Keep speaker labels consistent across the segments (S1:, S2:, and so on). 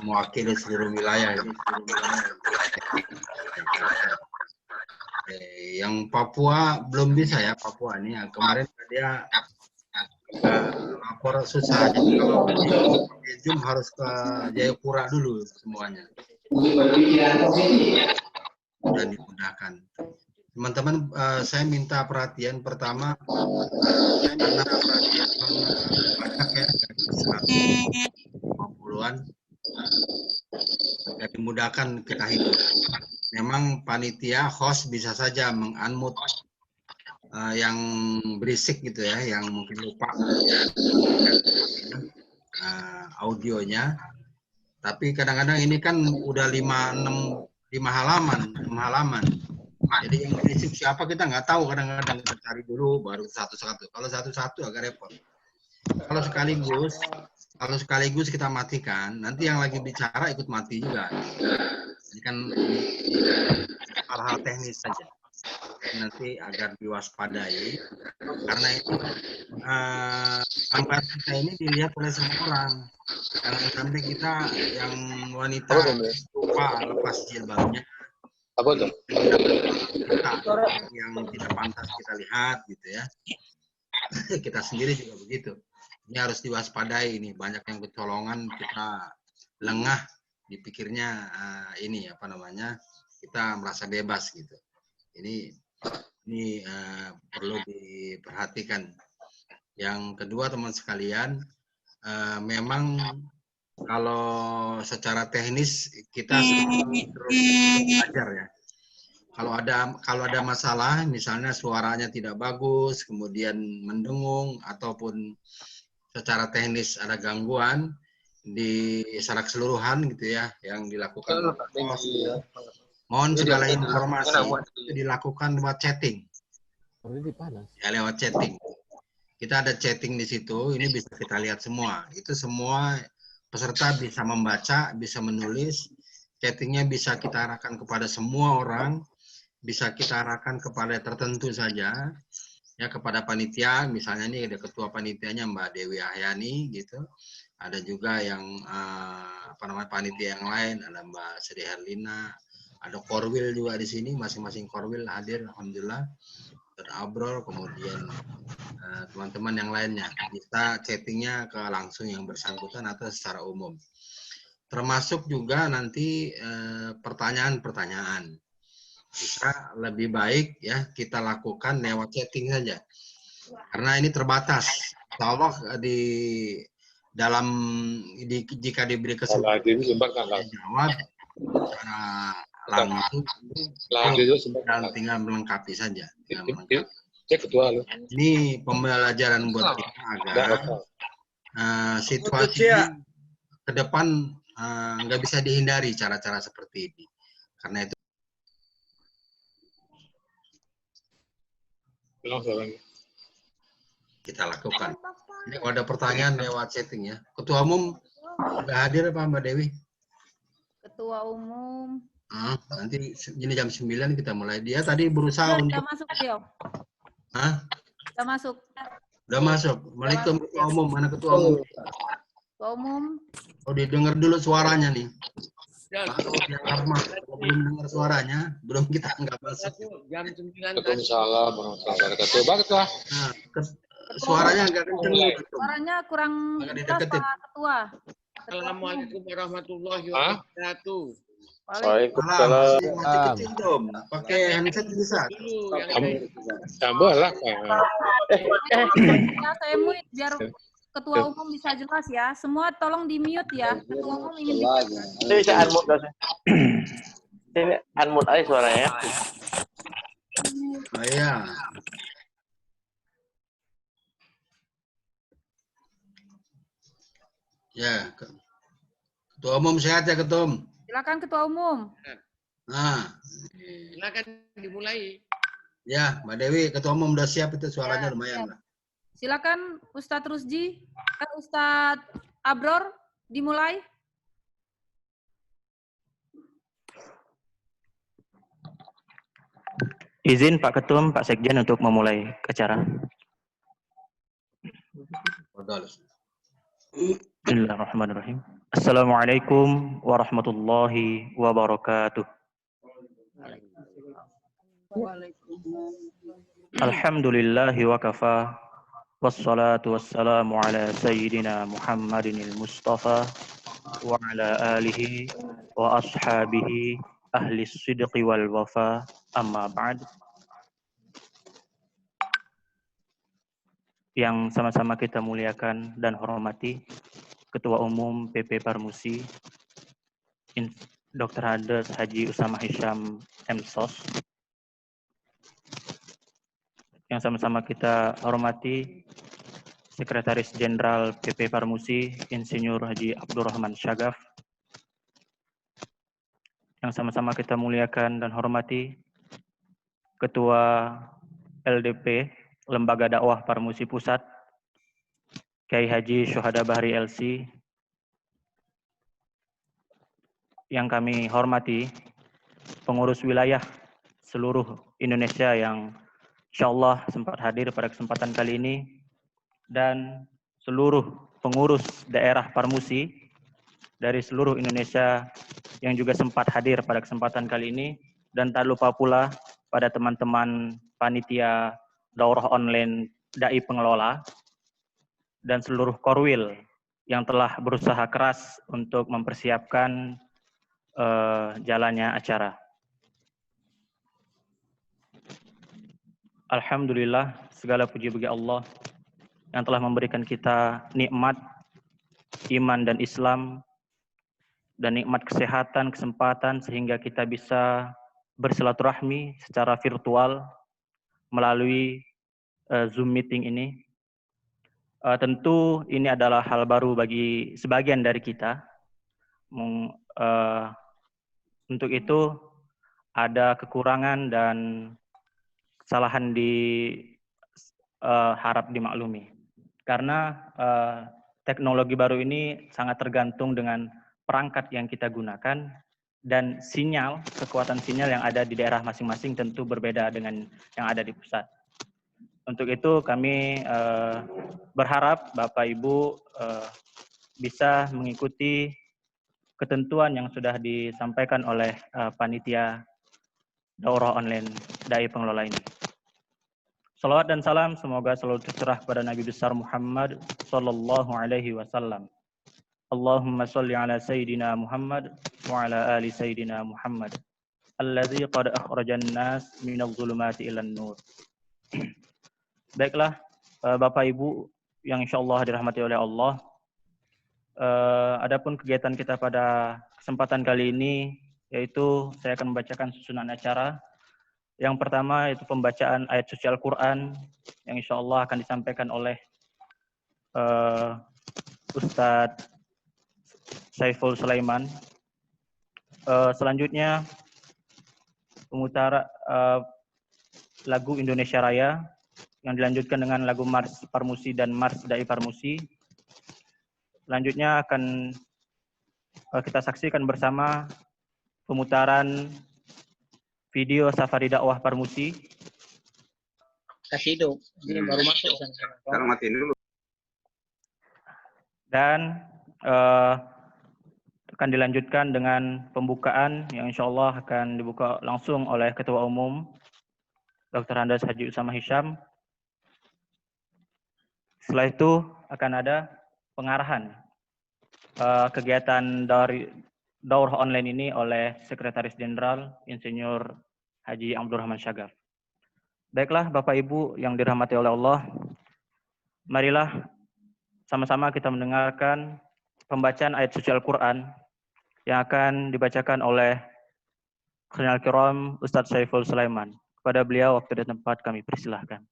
S1: mewakili seluruh wilayah. Yang Papua belum bisa ya, Papua ini kemarin dia lapor susah, jadi kalau di Zoom harus ke Jayapura dulu semuanya. Sudah dimudahkan. Teman-teman, saya minta perhatian pertama, karena perhatian banyak ya, 150-an, ya dimudahkan kita hidup. Memang panitia host bisa saja meng-unmute yang berisik gitu ya, yang mungkin lupa audionya. Tapi kadang-kadang ini kan udah 5 halaman. Jadi yang berisik siapa kita nggak tahu, kadang-kadang kita cari dulu baru satu-satu. Kalau satu-satu agak repot. Kalau sekaligus kita matikan, nanti yang lagi bicara ikut mati juga. Ini kan hal-hal teknis saja. Nanti agar diwaspadai, karena itu gambar kita ini dilihat oleh semua orang. Jangan sampai kita yang wanita lupa lepas jilbabnya.
S2: Apa tuh?
S1: Yang tidak pantas kita lihat gitu ya. Kita sendiri juga begitu. Ini harus diwaspadai, ini banyak yang kecolongan, kita lengah dipikirnya ini apa namanya, kita merasa bebas gitu. Ini perlu diperhatikan. Yang kedua teman sekalian, memang kalau secara teknis kita terus belajar ya. Kalau ada masalah, misalnya suaranya tidak bagus, kemudian mendengung, ataupun secara teknis ada gangguan di secara keseluruhan gitu ya, yang dilakukan. Mohon segala informasi itu dilakukan lewat chatting. Ya, lewat chatting. Kita ada chatting di situ, ini bisa kita lihat semua. Itu semua peserta bisa membaca, bisa menulis. Chattingnya bisa kita arahkan kepada semua orang, bisa kita arahkan kepada tertentu saja, ya kepada panitia. Misalnya nih ada ketua panitianya Mbak Dewi Ahyani gitu. Ada juga yang panitia yang lain, ada Mbak Sri Herlina, ada Korwil juga di sini, masing-masing Korwil hadir, alhamdulillah. Abrol, kemudian teman-teman yang lainnya bisa chattingnya ke langsung yang bersangkutan atau secara umum, termasuk juga nanti pertanyaan-pertanyaan bisa lebih baik ya kita lakukan lewat chatting saja, karena ini terbatas. Insya Allah jika diberi kesempatan jawab secara langsung, dan tinggal melengkapi saja. Ini pembelajaran buat kita agar situasi ke depan nggak bisa dihindari cara-cara seperti ini. Karena itu kita lakukan. Ini kalau ada pertanyaan lewat chatting ya. Ketua Umum sudah hadir Pak Mbak Dewi?
S3: Ketua Umum.
S1: Nanti ini jam 9 kita mulai. Dia tadi berusaha untuk...
S3: Sudah masuk, Tio. Sudah masuk.
S1: Udah masuk. Waalaikumsalam Ketua Umum. Mana Ketua Umum?
S3: Ketua Umum.
S1: Oh, didengar dulu suaranya nih. Kalau belum dengar suaranya, belum kita nggak masuk.
S2: Waalaikumsalam warahmatullahi wabarakatuh. Ketua.
S1: Nah, suaranya agak kenceng.
S3: Suaranya kurang jelas Pak Ketua.
S4: Assalamualaikum warahmatullahi wabarakatuh.
S1: Waalaikumsalam. Masih kecil dong. Pakai handset bisa.
S2: Tambah lah.
S3: Saya mute biar Ketua Umum bisa jelas ya. Semua tolong di mute ya. Ketua Umum ingin
S5: ini saya unmute guys. Ini unmute aja suaranya.
S1: Oh iya. Ya, Ketua Umum sehat ya Ketua Umum.
S3: Silakan Ketua Umum.
S1: Nah,
S4: Silakan dimulai.
S1: ya Mbak Dewi, Ketua Umum udah siap itu suaranya lumayan lah.
S3: Silakan Ustadz Rusdi, Ustadz Abror dimulai.
S5: Izin Pak Ketum, Pak Sekjen untuk memulai acara. Bismillahirrahmanirrahim.
S6: Assalamualaikum warahmatullahi wabarakatuh. Alhamdulillahi wa kafa. Wassalatu wassalamu ala sayyidina Muhammadin al-Mustafa wa ala alihi wa ashabihi ahli sidqi wal wafa, amma ba'd. Yang sama-sama kita muliakan dan hormati Ketua Umum PP Parmusi Dr. Hades Haji Usama Hisham MSOS, yang sama-sama kita hormati Sekretaris Jenderal PP Parmusi Insinyur Haji Abdurrahman Syagaf, yang sama-sama kita muliakan dan hormati Ketua LDP Lembaga Dakwah Parmusi Pusat Kiai Haji Syuhada Bahri LC, yang kami hormati pengurus wilayah seluruh Indonesia yang insyaallah sempat hadir pada kesempatan kali ini, dan seluruh pengurus daerah Parmusi dari seluruh Indonesia yang juga sempat hadir pada kesempatan kali ini, dan tak lupa pula pada teman-teman panitia daurah online Dai Pengelola dan seluruh korwil yang telah berusaha keras untuk mempersiapkan jalannya acara. Alhamdulillah, segala puji bagi Allah yang telah memberikan kita nikmat iman dan Islam, dan nikmat kesehatan, kesempatan, sehingga kita bisa bersilaturahmi secara virtual melalui Zoom meeting ini. Tentu ini adalah hal baru bagi sebagian dari kita. Untuk itu ada kekurangan dan kesalahan harap dimaklumi. Karena teknologi baru ini sangat tergantung dengan perangkat yang kita gunakan, dan sinyal, kekuatan sinyal yang ada di daerah masing-masing tentu berbeda dengan yang ada di pusat. Untuk itu kami berharap Bapak Ibu bisa mengikuti ketentuan yang sudah disampaikan oleh panitia daurah online Dai Pengelola ini. Salawat dan salam semoga selalu tercurah kepada Nabi besar Muhammad sallallahu alaihi wasallam. Allahumma shalli ala sayyidina Muhammad wa ala ali sayyidina Muhammad alladzi qad akhrajan nas minadh dhulumati ilan nur. Baiklah, Bapak Ibu yang insyaallah dirahmati oleh Allah, adapun kegiatan kita pada kesempatan kali ini yaitu saya akan membacakan susunan acara. Yang pertama itu pembacaan ayat suci Al-Quran yang insya Allah akan disampaikan oleh Ustadz Saiful Sulaiman. Selanjutnya pemutaran lagu Indonesia Raya yang dilanjutkan dengan lagu Mars Parmusi dan Mars Dai Parmusi. Selanjutnya akan kita saksikan bersama pemutaran video Safari Dakwah Parmusi.
S7: Kasih hidup, ini baru masuk.
S8: Sekarang matiin dulu.
S6: Dan akan dilanjutkan dengan pembukaan yang insya Allah akan dibuka langsung oleh Ketua Umum Dr. Hades Haji Usama Hisham. Setelah itu akan ada pengarahan kegiatan dari daurah online ini oleh Sekretaris Jenderal Insinyur Haji Abdurrahman Syagaf. Baiklah Bapak Ibu yang dirahmati oleh Allah, marilah sama-sama kita mendengarkan pembacaan ayat suci Al-Quran yang akan dibacakan oleh Khairal Kiram Ustadz Saiful Sulaiman. Kepada beliau waktu dan tempat kami persilahkan.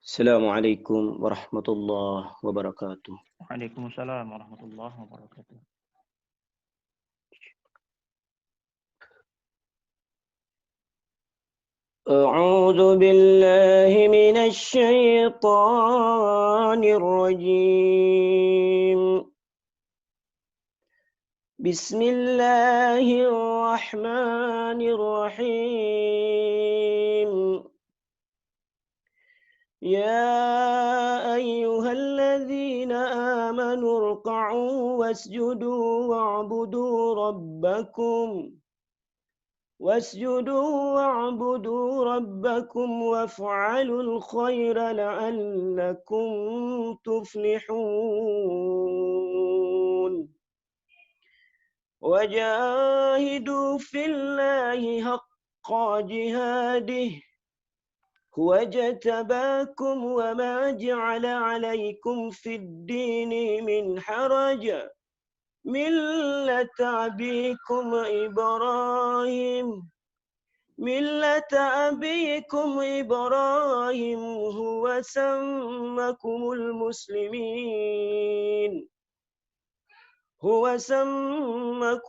S9: Assalamualaikum warahmatullahi wabarakatuh.
S6: Waalaikumsalam warahmatullahi wabarakatuh.
S9: A'udzu billahi minasy syaithanir rajim. Bismillahirrahmanirrahim. Ya أيها الذين آمنوا اركعوا واسجدوا واعبدوا ربكم وافعلوا الخير لعلكم تفلحون وجاهدوا في الله حق جهاده هو اجتباكم وما جعل عليكم في الدين من حرج ملة أبيكم إبراهيم هو سمكم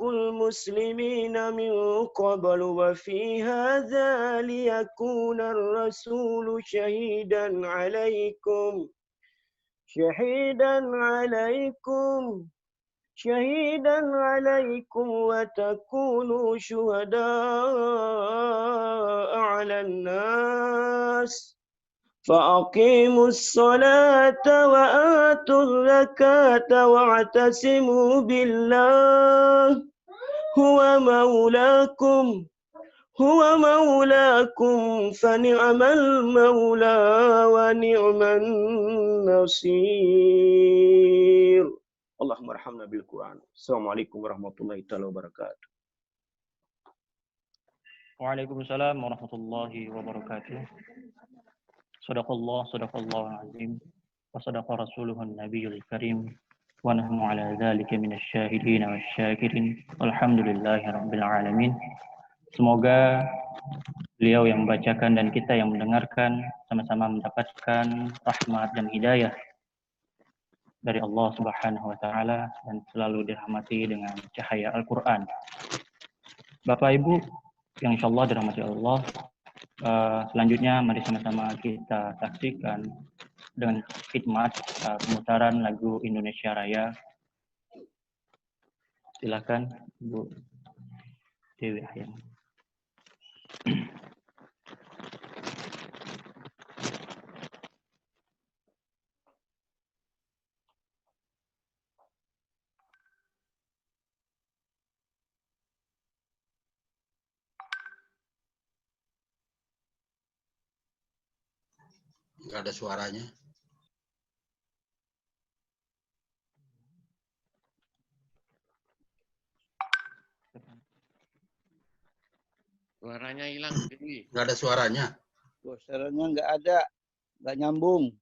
S9: المسلمين من قبل وفي هذا ليكون الرسول شهيدا عليكم وتكونوا شهداء على الناس فأقيموا الصلاة وآتوا الزكاة واعتصموا بالله هو مولاكم فنعم المولى ونعم النصير. اللهم ارحمنا بالقرآن. Assalamualaikum warahmatullahi wabarakatuh.
S6: Waalaikumsalam warahmatullahi wabarakatuh. Sadaqallahu azim wa sadaqa rasuluhun nabiyul karim wa nahnu ala dzalika minasy syahidin wasyakirin walhamdulillahi rabbil alamin. Semoga beliau yang membacakan dan kita yang mendengarkan sama-sama mendapatkan rahmat dan hidayah dari Allah Subhanahu wa taala dan selalu dirahmati dengan cahaya Al-Qur'an. Bapak Ibu yang insyaallah dirahmati Allah, selanjutnya mari sama-sama kita saksikan dengan khidmat pemutaran lagu Indonesia Raya. Silakan Bu Dewi Hayang.
S1: Nggak ada suaranya.
S4: Suaranya hilang.
S1: Nggak ada suaranya.
S7: Suaranya nggak ada, nggak nyambung.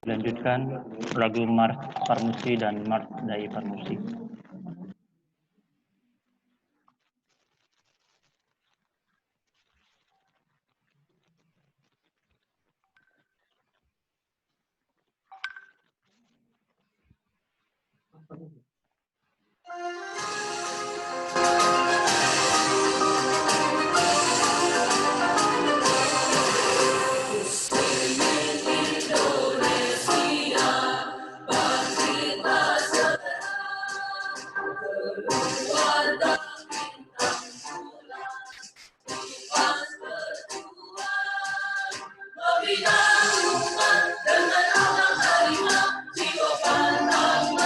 S6: Lanjutkan lagu Mars Parmusi dan Mars Dai Parmusi.
S8: Dengan anak harimau, jiwa pandang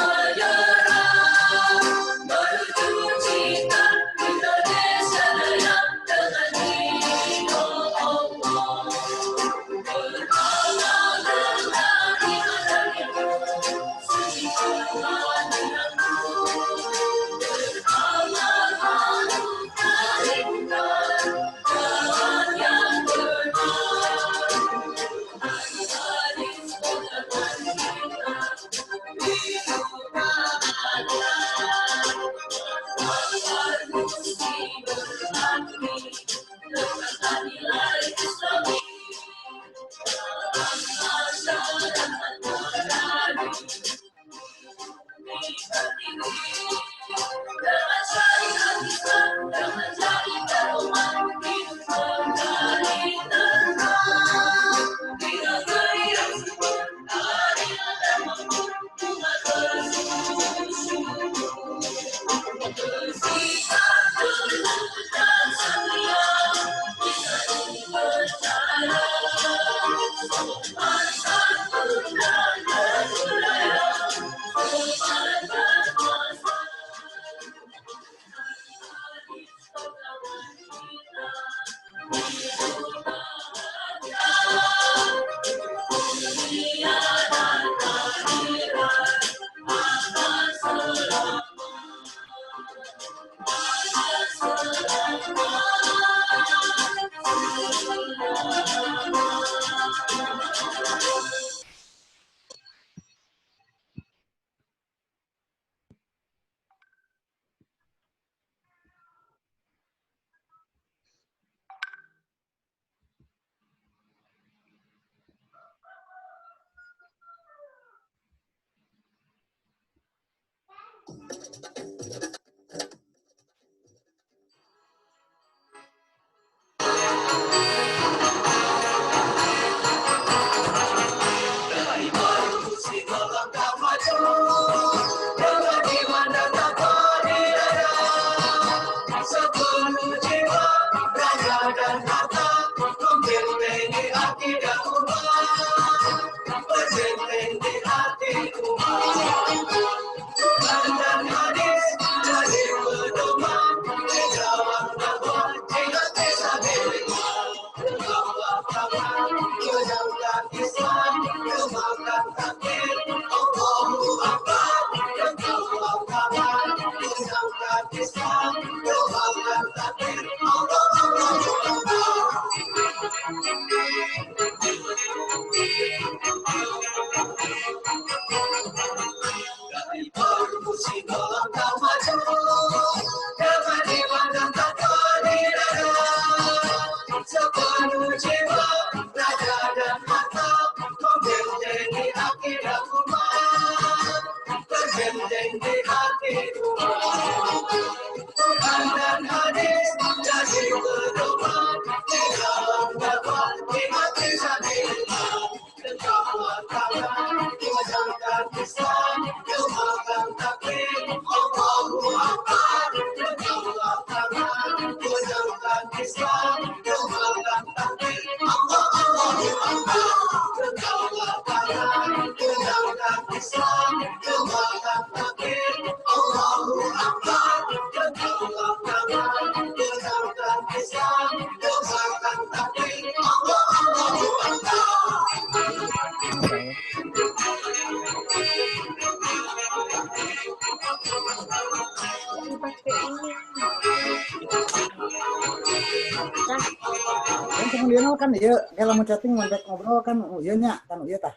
S8: Kemudian kan iya kalau mau chatting mau ngobrol kan iya nya kan iya tah.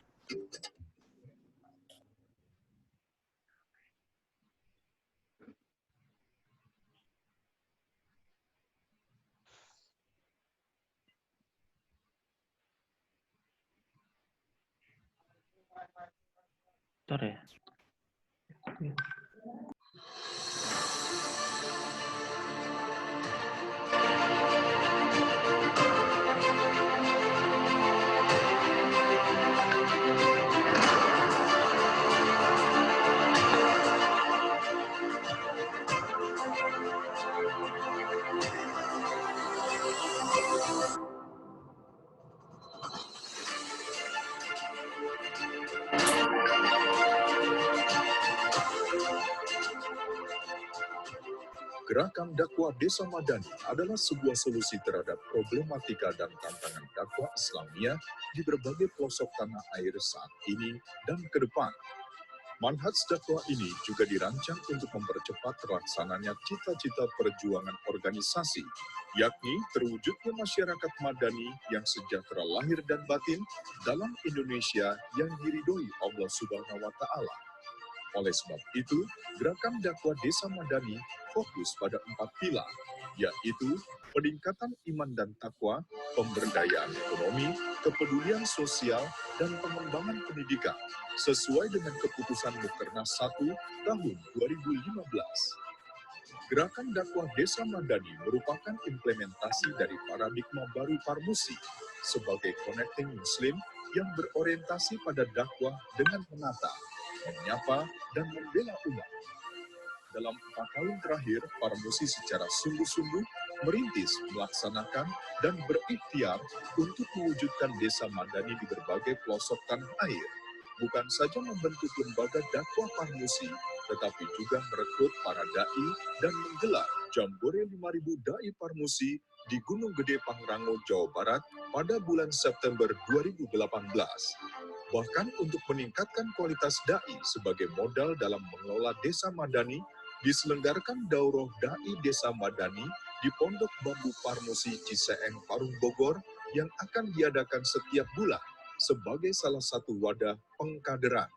S6: Bentar ya.
S10: Gerakan dakwah Desa Madani adalah sebuah solusi terhadap problematika dan tantangan dakwah Islamiyah di berbagai pelosok tanah air saat ini dan ke depan. Manhaj dakwah ini juga dirancang untuk mempercepat terlaksananya cita-cita perjuangan organisasi, yakni terwujudnya masyarakat madani yang sejahtera lahir dan batin dalam Indonesia yang diridhoi Allah Subhanahu wa Ta'ala. Oleh sebab itu, gerakan dakwah Desa Madani fokus pada 4 pilar, yaitu peningkatan iman dan takwa, pemberdayaan ekonomi, kepedulian sosial, dan pengembangan pendidikan, sesuai dengan keputusan Mukernas 1 tahun 2015. Gerakan dakwah Desa Madani merupakan implementasi dari paradigma baru Parmusi sebagai connecting Muslim yang berorientasi pada dakwah dengan menata, menyapa, dan membela umat. Dalam 4 tahun terakhir, Parmusi secara sungguh-sungguh merintis, melaksanakan, dan berikhtiar untuk mewujudkan desa madani di berbagai pelosok tanah air. Bukan saja membentuk lembaga dakwah Parmusi, tetapi juga merekrut para dai dan menggelar Jambore 5.000 Dai Parmusi di Gunung Gede Pangrango, Jawa Barat pada bulan September 2018. Bahkan untuk meningkatkan kualitas dai sebagai modal dalam mengelola desa madani, diselenggarakan Daurah Dai Desa Madani di Pondok Bambu Parmusi Ciseeng, Parung Bogor yang akan diadakan setiap bulan sebagai salah satu wadah pengkaderan.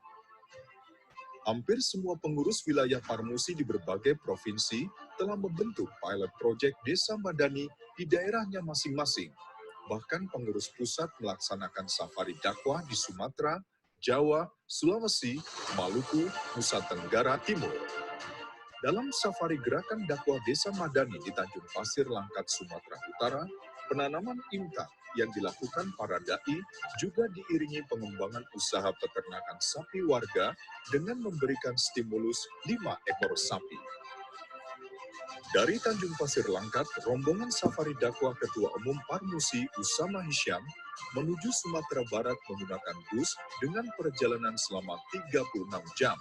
S10: Hampir semua pengurus wilayah Parmusi di berbagai provinsi telah membentuk pilot project Desa Madani di daerahnya masing-masing. Bahkan pengurus pusat melaksanakan safari dakwah di Sumatera, Jawa, Sulawesi, Maluku, Nusa Tenggara Timur. Dalam safari gerakan dakwah Desa Madani di Tanjung Pasir, Langkat, Sumatera Utara, penanaman imtak yang dilakukan para dai juga diiringi pengembangan usaha peternakan sapi warga dengan memberikan stimulus 5 ekor sapi. Dari Tanjung Pasir Langkat, rombongan safari dakwah Ketua Umum Parmusi Usama Hisyam menuju Sumatera Barat menggunakan bus dengan perjalanan selama 36 jam.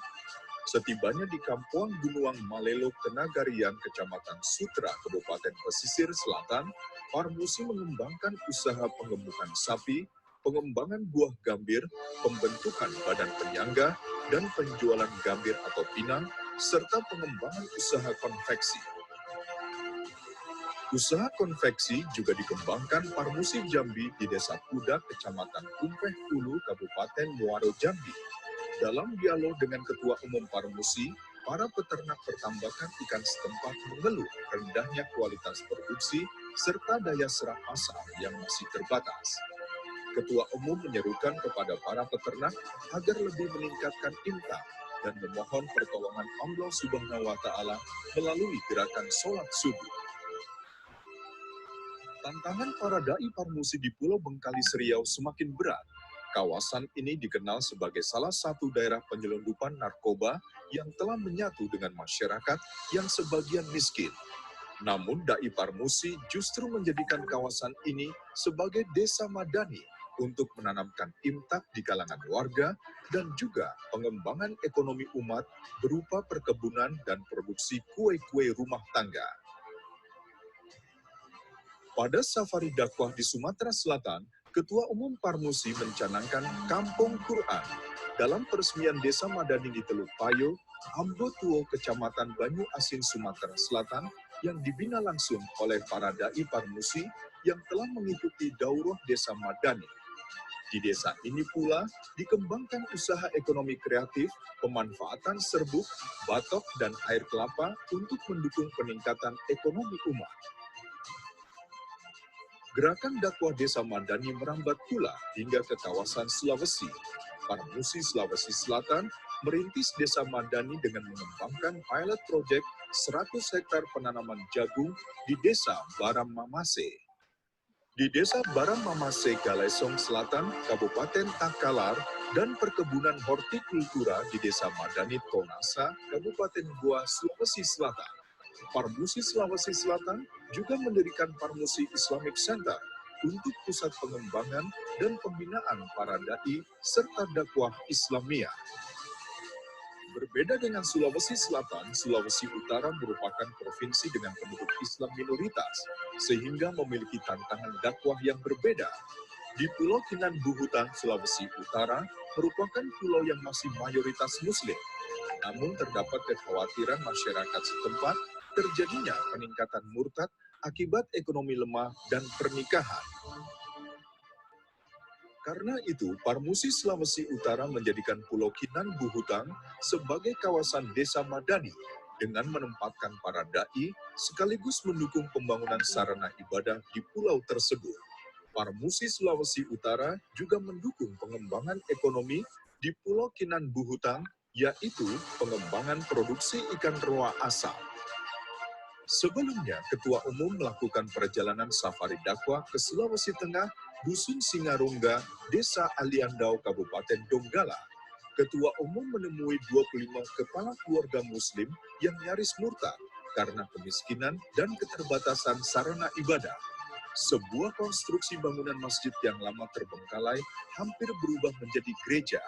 S10: Setibanya di Kampuang Gunuang Malelo Kenagarian, Kecamatan Sutra, Kabupaten Pesisir Selatan, Parmusi mengembangkan usaha pengemukan sapi, pengembangan buah gambir, pembentukan badan penyangga, dan penjualan gambir atau pinang, serta pengembangan usaha konveksi. Usaha konveksi juga dikembangkan Parmusi Jambi di Desa Pudak, Kecamatan Kumpeh Ulu, Kabupaten Muaro Jambi. Dalam dialog dengan Ketua Umum Parmusi, para peternak pertambakan ikan setempat mengeluh rendahnya kualitas produksi serta daya serap pasar yang masih terbatas. Ketua Umum menyerukan kepada para peternak agar lebih meningkatkan imtak dan memohon pertolongan Allah Subhanahu wa Ta'ala melalui gerakan sholat subuh. Tantangan para dai Parmusi di Pulau Bengkalis Riau semakin berat. Kawasan ini dikenal sebagai salah satu daerah penyelundupan narkoba yang telah menyatu dengan masyarakat yang sebagian miskin. Namun dai Parmusi justru menjadikan kawasan ini sebagai desa madani untuk menanamkan imtak di kalangan warga dan juga pengembangan ekonomi umat berupa perkebunan dan produksi kue-kue rumah tangga. Pada safari dakwah di Sumatera Selatan, Ketua Umum Parmusi mencanangkan Kampung Quran dalam peresmian Desa Madani di Teluk Payo, Ambotuo, Kecamatan Banyu Asin, Sumatera Selatan, yang dibina langsung oleh para dai Parmusi yang telah mengikuti Daurah Desa Madani. Di desa ini pula dikembangkan usaha ekonomi kreatif, pemanfaatan serbuk, batok, dan air kelapa untuk mendukung peningkatan ekonomi umat. Gerakan dakwah Desa Madani merambat pula hingga ke kawasan Sulawesi. Parmusi Sulawesi Selatan merintis Desa Madani dengan mengembangkan pilot project 100 hektar penanaman jagung di Desa Baram Mamase. Di Desa Baram Mamase, Galesong Selatan, Kabupaten Takalar, dan perkebunan hortikultura di Desa Madani Tonasa, Kabupaten Goa, Sulawesi Selatan. Parmusi Sulawesi Selatan juga mendirikan Parmusi Islamic Center untuk pusat pengembangan dan pembinaan para dai serta dakwah Islamiyah. Berbeda dengan Sulawesi Selatan, Sulawesi Utara merupakan provinsi dengan penduduk Islam minoritas, sehingga memiliki tantangan dakwah yang berbeda. Di Pulau Kinan Buhutan, Sulawesi Utara, merupakan pulau yang masih mayoritas Muslim. Namun terdapat kekhawatiran masyarakat setempat terjadinya peningkatan murtad akibat ekonomi lemah dan pernikahan. Karena itu, Parmusi Sulawesi Utara menjadikan Pulau Kinan Buhutan sebagai kawasan Desa Madani dengan menempatkan para dai sekaligus mendukung pembangunan sarana ibadah di pulau tersebut. Parmusi Sulawesi Utara juga mendukung pengembangan ekonomi di Pulau Kinan Buhutan, yaitu pengembangan produksi ikan roa asam. Sebelumnya, Ketua Umum melakukan perjalanan safari dakwah ke Sulawesi Tengah, Dusun Singarungga, Desa Aliandau, Kabupaten Donggala. Ketua Umum menemui 25 kepala keluarga Muslim yang nyaris murtad karena kemiskinan dan keterbatasan sarana ibadah. Sebuah konstruksi bangunan masjid yang lama terbengkalai hampir berubah menjadi gereja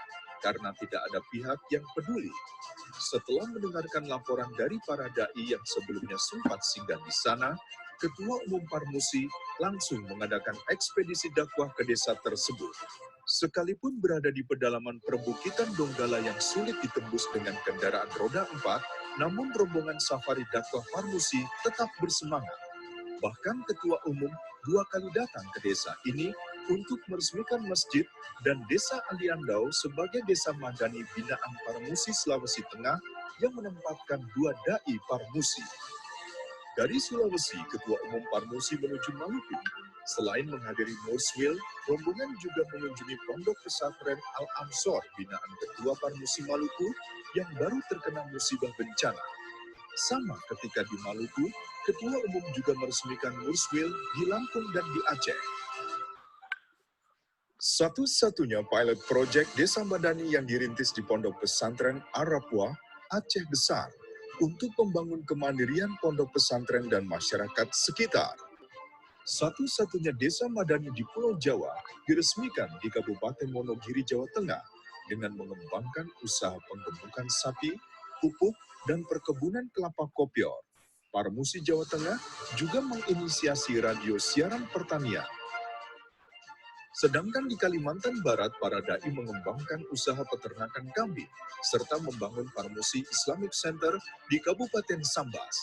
S10: karena tidak ada pihak yang peduli. Setelah mendengarkan laporan dari para dai yang sebelumnya sempat singgah di sana, Ketua Umum Parmusi langsung mengadakan ekspedisi dakwah ke desa tersebut. Sekalipun berada di pedalaman perbukitan Donggala yang sulit ditembus dengan kendaraan roda 4, namun rombongan safari dakwah Parmusi tetap bersemangat. Bahkan Ketua Umum 2 kali datang ke desa ini untuk meresmikan masjid dan desa Aliandau sebagai desa madani binaan Parmusi Sulawesi Tengah yang menempatkan 2 dai Parmusi. Dari Sulawesi, Ketua Umum Parmusi menuju Maluku. Selain menghadiri Murswil, rombongan juga mengunjungi Pondok Pesantren Al-Ansor binaan Ketua Parmusi Maluku yang baru terkena musibah bencana. Sama ketika di Maluku, Ketua Umum juga meresmikan Murswil di Lampung dan di Aceh. Satu-satunya pilot project Desa Madani yang dirintis di Pondok Pesantren Arapwa, Aceh Besar, untuk membangun kemandirian pondok pesantren dan masyarakat sekitar. Satu-satunya desa madani di Pulau Jawa diresmikan di Kabupaten Wonogiri, Jawa Tengah dengan mengembangkan usaha penggemukan sapi, pupuk, dan perkebunan kelapa kopior. Parmusi Jawa Tengah juga menginisiasi radio siaran pertanian. Sedangkan di Kalimantan Barat, para dai mengembangkan usaha peternakan kambing, serta membangun Parmusi Islamic Center di Kabupaten Sambas.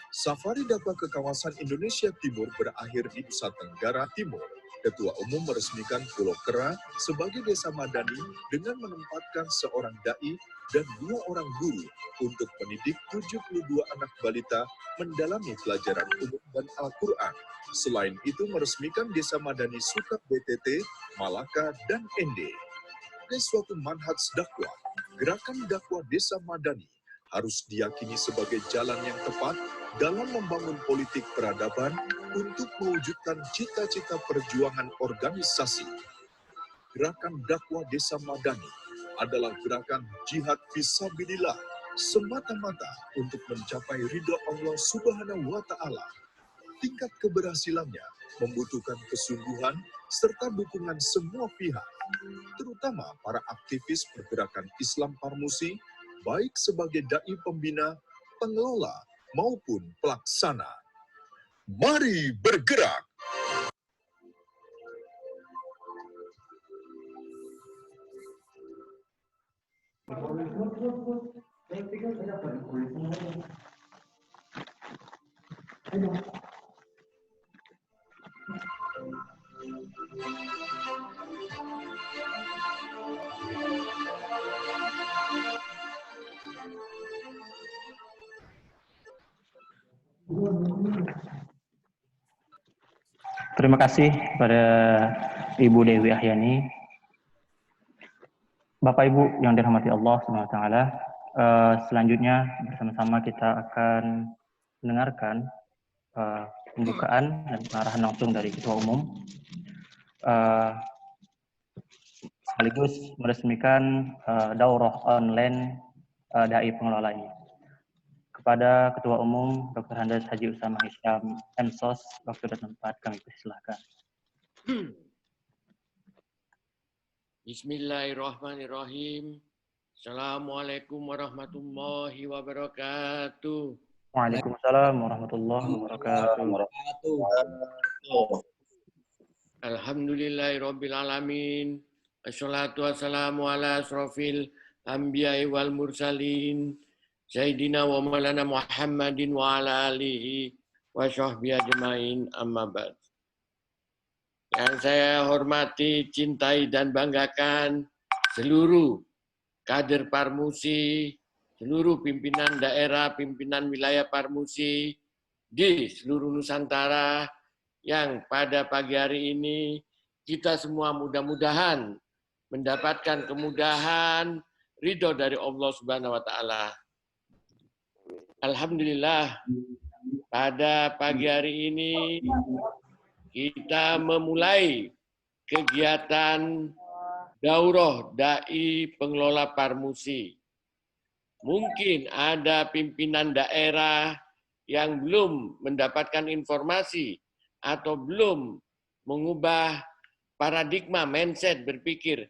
S10: Safari dakwah ke kawasan Indonesia Timur berakhir di Nusa Tenggara Timur. Ketua Umum meresmikan Pulau Kera sebagai desa madani dengan menempatkan seorang dai dan 2 orang guru untuk mendidik 72 anak balita mendalami pelajaran umum dan Al-Quran. Selain itu meresmikan desa madani Suka BTT, Malaka, dan Ende. Sebagai suatu manhaj dakwah, gerakan dakwah desa madani harus diyakini sebagai jalan yang tepat dalam membangun politik peradaban untuk mewujudkan cita-cita perjuangan organisasi. Gerakan dakwah desa madani adalah gerakan jihad fisabilillah semata-mata untuk mencapai ridho Allah Subhanahu wa Ta'ala. Tingkat keberhasilannya membutuhkan kesungguhan serta dukungan semua pihak, terutama para aktivis pergerakan Islam Parmusi, baik sebagai dai pembina, pengelola, maupun pelaksana. Mari bergerak!
S6: Terima kasih kepada Ibu Dewi Ahyani. Bapak Ibu yang dirahmati Allah SWT, selanjutnya bersama-sama kita akan mendengarkan pembukaan dan arahan langsung dari Ketua Umum, sekaligus meresmikan daurah online dai pengelolanya. Kepada Ketua Umum Dr. Handes Haji Usama Hisham MSOS, waktu dan tempat kami persilahkan.
S4: Bismillahirrahmanirrahim. Assalamualaikum warahmatullahi wabarakatuh.
S6: Waalaikumsalam warahmatullahi wabarakatuh.
S4: Alhamdulillahirabbil alamin. Wassalatu wassalamu ala asrofil anbiya'i wal mursalin. Sayyidina wa maulana Muhammadin wa ala alihi wa sahbihi ajma'in, amma ba'd. Yang saya hormati, cintai, dan banggakan seluruh kader Parmusi, seluruh pimpinan daerah, pimpinan wilayah Parmusi di seluruh Nusantara, yang pada pagi hari ini kita semua mudah-mudahan mendapatkan kemudahan ridho dari Allah Subhanahu wa Ta'ala. Alhamdulillah, pada pagi hari ini kita memulai kegiatan daurah dai pengelola Parmusi. Mungkin ada pimpinan daerah yang belum mendapatkan informasi atau belum mengubah paradigma mindset berpikir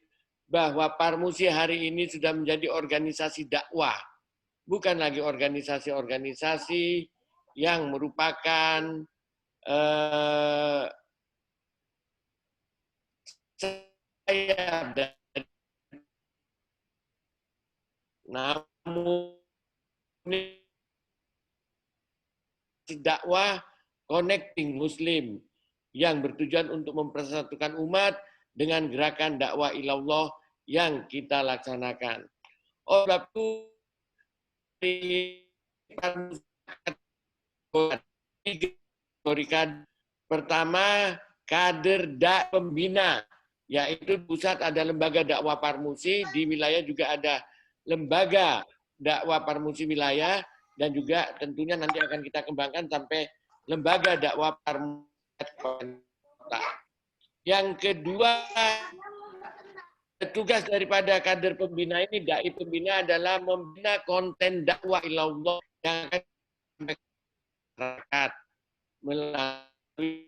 S4: bahwa Parmusi hari ini sudah menjadi organisasi dakwah, bukan lagi organisasi-organisasi yang merupakan sayap dari, namun dakwah connecting Muslim yang bertujuan untuk mempersatukan umat dengan gerakan dakwah ilallah yang kita laksanakan. Oleh itu, pertama, kader pembina, yaitu pusat ada lembaga dakwah Parmusi, di wilayah juga ada lembaga dakwah Parmusi wilayah, dan juga tentunya nanti akan kita kembangkan sampai lembaga dakwah Parmusi. Yang kedua, tugas daripada kader pembina ini, dai pembina adalah membina konten dakwah ilallah yang akan masyarakat melalui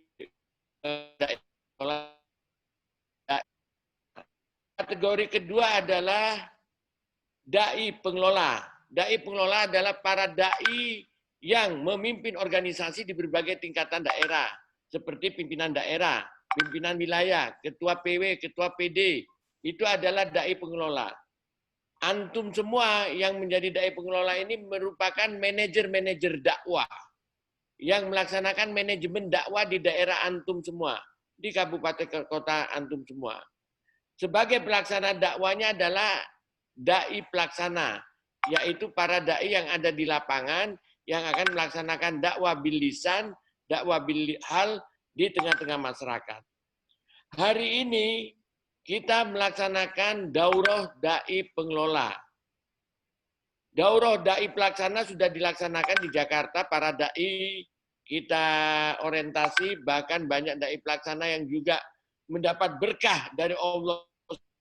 S4: kategori kedua adalah dai pengelola. Dai pengelola adalah para dai yang memimpin organisasi di berbagai tingkatan daerah, seperti pimpinan daerah, pimpinan wilayah, ketua PW, ketua PD, itu adalah dai pengelola. Antum semua yang menjadi dai pengelola ini merupakan manajer-manajer dakwah yang melaksanakan manajemen dakwah di daerah antum semua, di kabupaten kota antum semua. Sebagai pelaksana dakwanya adalah dai pelaksana, yaitu para dai yang ada di lapangan yang akan melaksanakan dakwah bil lisan, dakwah bil hal di tengah-tengah masyarakat. Hari ini kita melaksanakan daurah dai pengelola. Daurah dai pelaksana sudah dilaksanakan di Jakarta, para dai kita orientasi, bahkan banyak dai pelaksana yang juga mendapat berkah dari Allah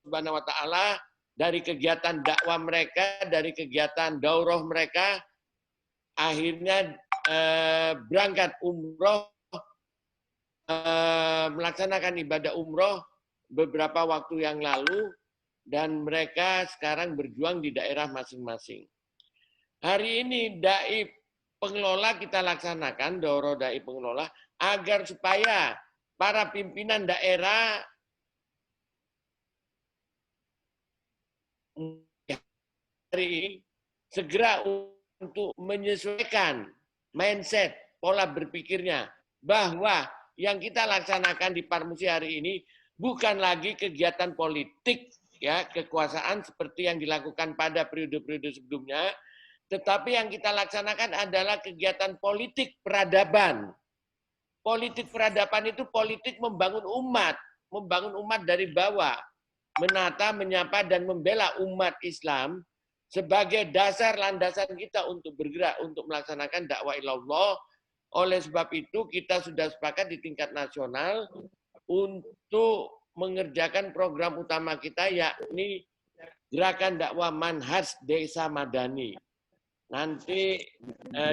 S4: Subhanahu wa taala dari kegiatan dakwah mereka, dari kegiatan daurah mereka, akhirnya berangkat umroh, melaksanakan ibadah umroh beberapa waktu yang lalu, dan mereka sekarang berjuang di daerah masing-masing. Hari ini dai pengelola kita laksanakan, daurah dai pengelola, agar supaya para pimpinan daerah hari ini segera untuk menyesuaikan mindset, pola berpikirnya, bahwa yang kita laksanakan di Parmusi hari ini bukan lagi kegiatan politik, ya, kekuasaan seperti yang dilakukan pada periode-periode sebelumnya, tetapi yang kita laksanakan adalah kegiatan politik peradaban. Politik peradaban itu politik membangun umat dari bawah, menata, menyapa, dan membela umat Islam sebagai dasar landasan kita untuk bergerak, untuk melaksanakan dakwah ilallah. Oleh sebab itu, kita sudah sepakat di tingkat nasional untuk mengerjakan program utama kita, yakni gerakan dakwah manhaj desa madani. Nanti